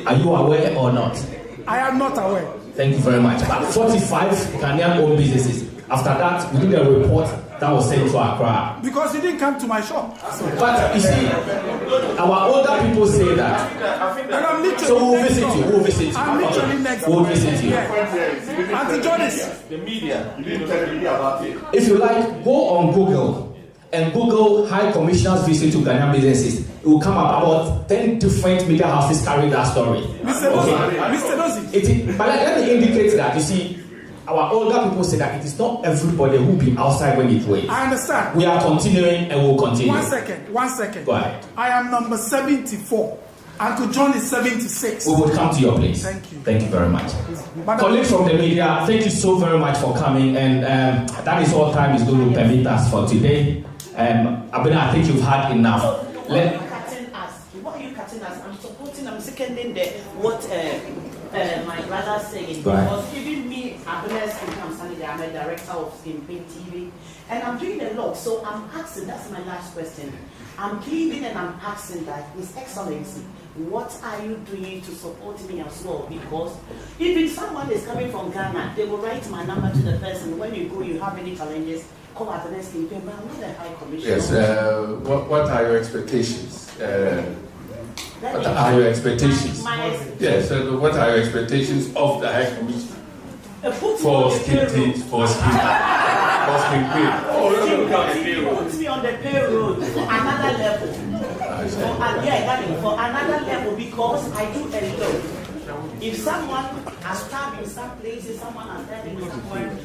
are you aware or not? I am not aware. Thank you very much. About 45 Ghanaian-owned businesses. After that, we did a report that was sent to Accra. Because he didn't come to my shop. But you see, our older people say that. And I'm literally So we'll visit you. We'll visit you. I'm literally next. We'll visit you. Auntie Johnny's. The media. You didn't tell the media about it. If you like, go on Google and Google High Commissioner's visit to Ghanaian businesses. It will come up about 10 different media houses carrying that story. Mr. Dozie. But let me indicate that, you see, our older people say that it is not everybody who be outside when it rains. I understand. We are continuing and we'll continue. 1 second. 1 second. Go ahead. I am number 74. Uncle John is 76. We will come to your place. Thank you. Thank you very much. Colleagues from the media, thank you so very much for coming. And that is all time is going to permit us for today. Abena, I think you've had enough. Why are you cutting us? I'm supporting, I'm seconding what my brother saying. Because even me, Abena Skin, I'm standing there, I'm a director of Skin Pain TV. And I'm doing a lot. So I'm asking, that's my last question. I'm pleading and I'm asking that, His Excellency, what are you doing to support me as well? Because if someone is coming from Ghana, they will write my number to the person. When you go, you have any challenges, call at the next campaign, but I'm not the High Commissioner. Yes, what are your expectations? What are your expectations? Yes, what are your expectations of the High Commissioner? For Skin Pain. Put me on the payroll for another level. For another level, because I do a lot. If someone has stabbed in some places, someone has died in somewhere,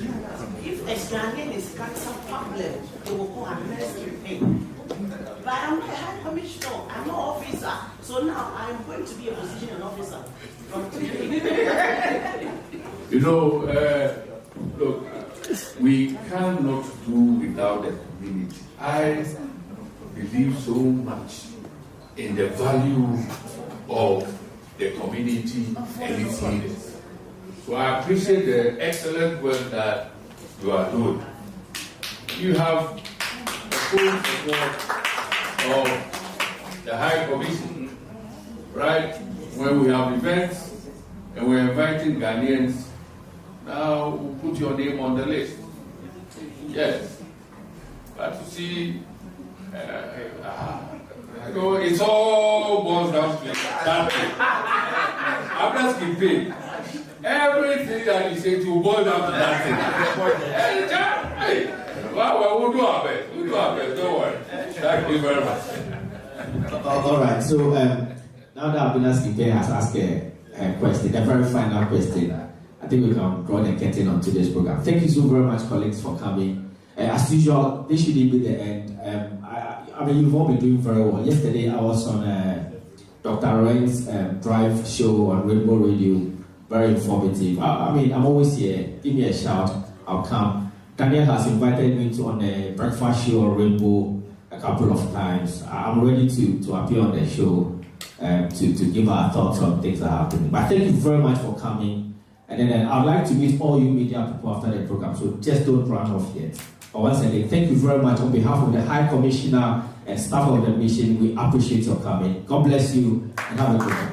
if a Ghanaian is got some problem, they will call and rescue him. But I'm not a High Commissioner, I'm not officer. So now I'm going to be a position officer from today. You know, look, we cannot do without the community. I believe so much in the value of the community and its leaders. So I appreciate the excellent work that you are doing. You have the full support of the High Commission, right? When we have events and we're inviting Ghanaians, now we'll put your name on the list. Yes. But you see, it's all boils down to that. After Skin Pain, everything that you say to boil down to that thing. Well, we'll do our best. We'll do our best. Don't worry. Thank you very much. All right. So now that Abena Skin Pain has asked a question, a very final question, I think we can draw the curtain on today's program. Thank you so very much, colleagues, for coming. As usual, this shouldn't be the end. I mean, you've all been doing very well. Yesterday, I was on Dr. Ren's Drive show on Rainbow Radio. Very informative. I mean, I'm always here. Give me a shout. I'll come. Daniel has invited me to on a breakfast show on Rainbow a couple of times. I'm ready to appear on the show to give our thoughts on things that are happening. But thank you very much for coming. And then I'd like to meet all you media people after the program, so just don't run off yet. But once again, thank you very much on behalf of the High Commissioner and staff of the mission. We appreciate your coming. God bless you and have a good one.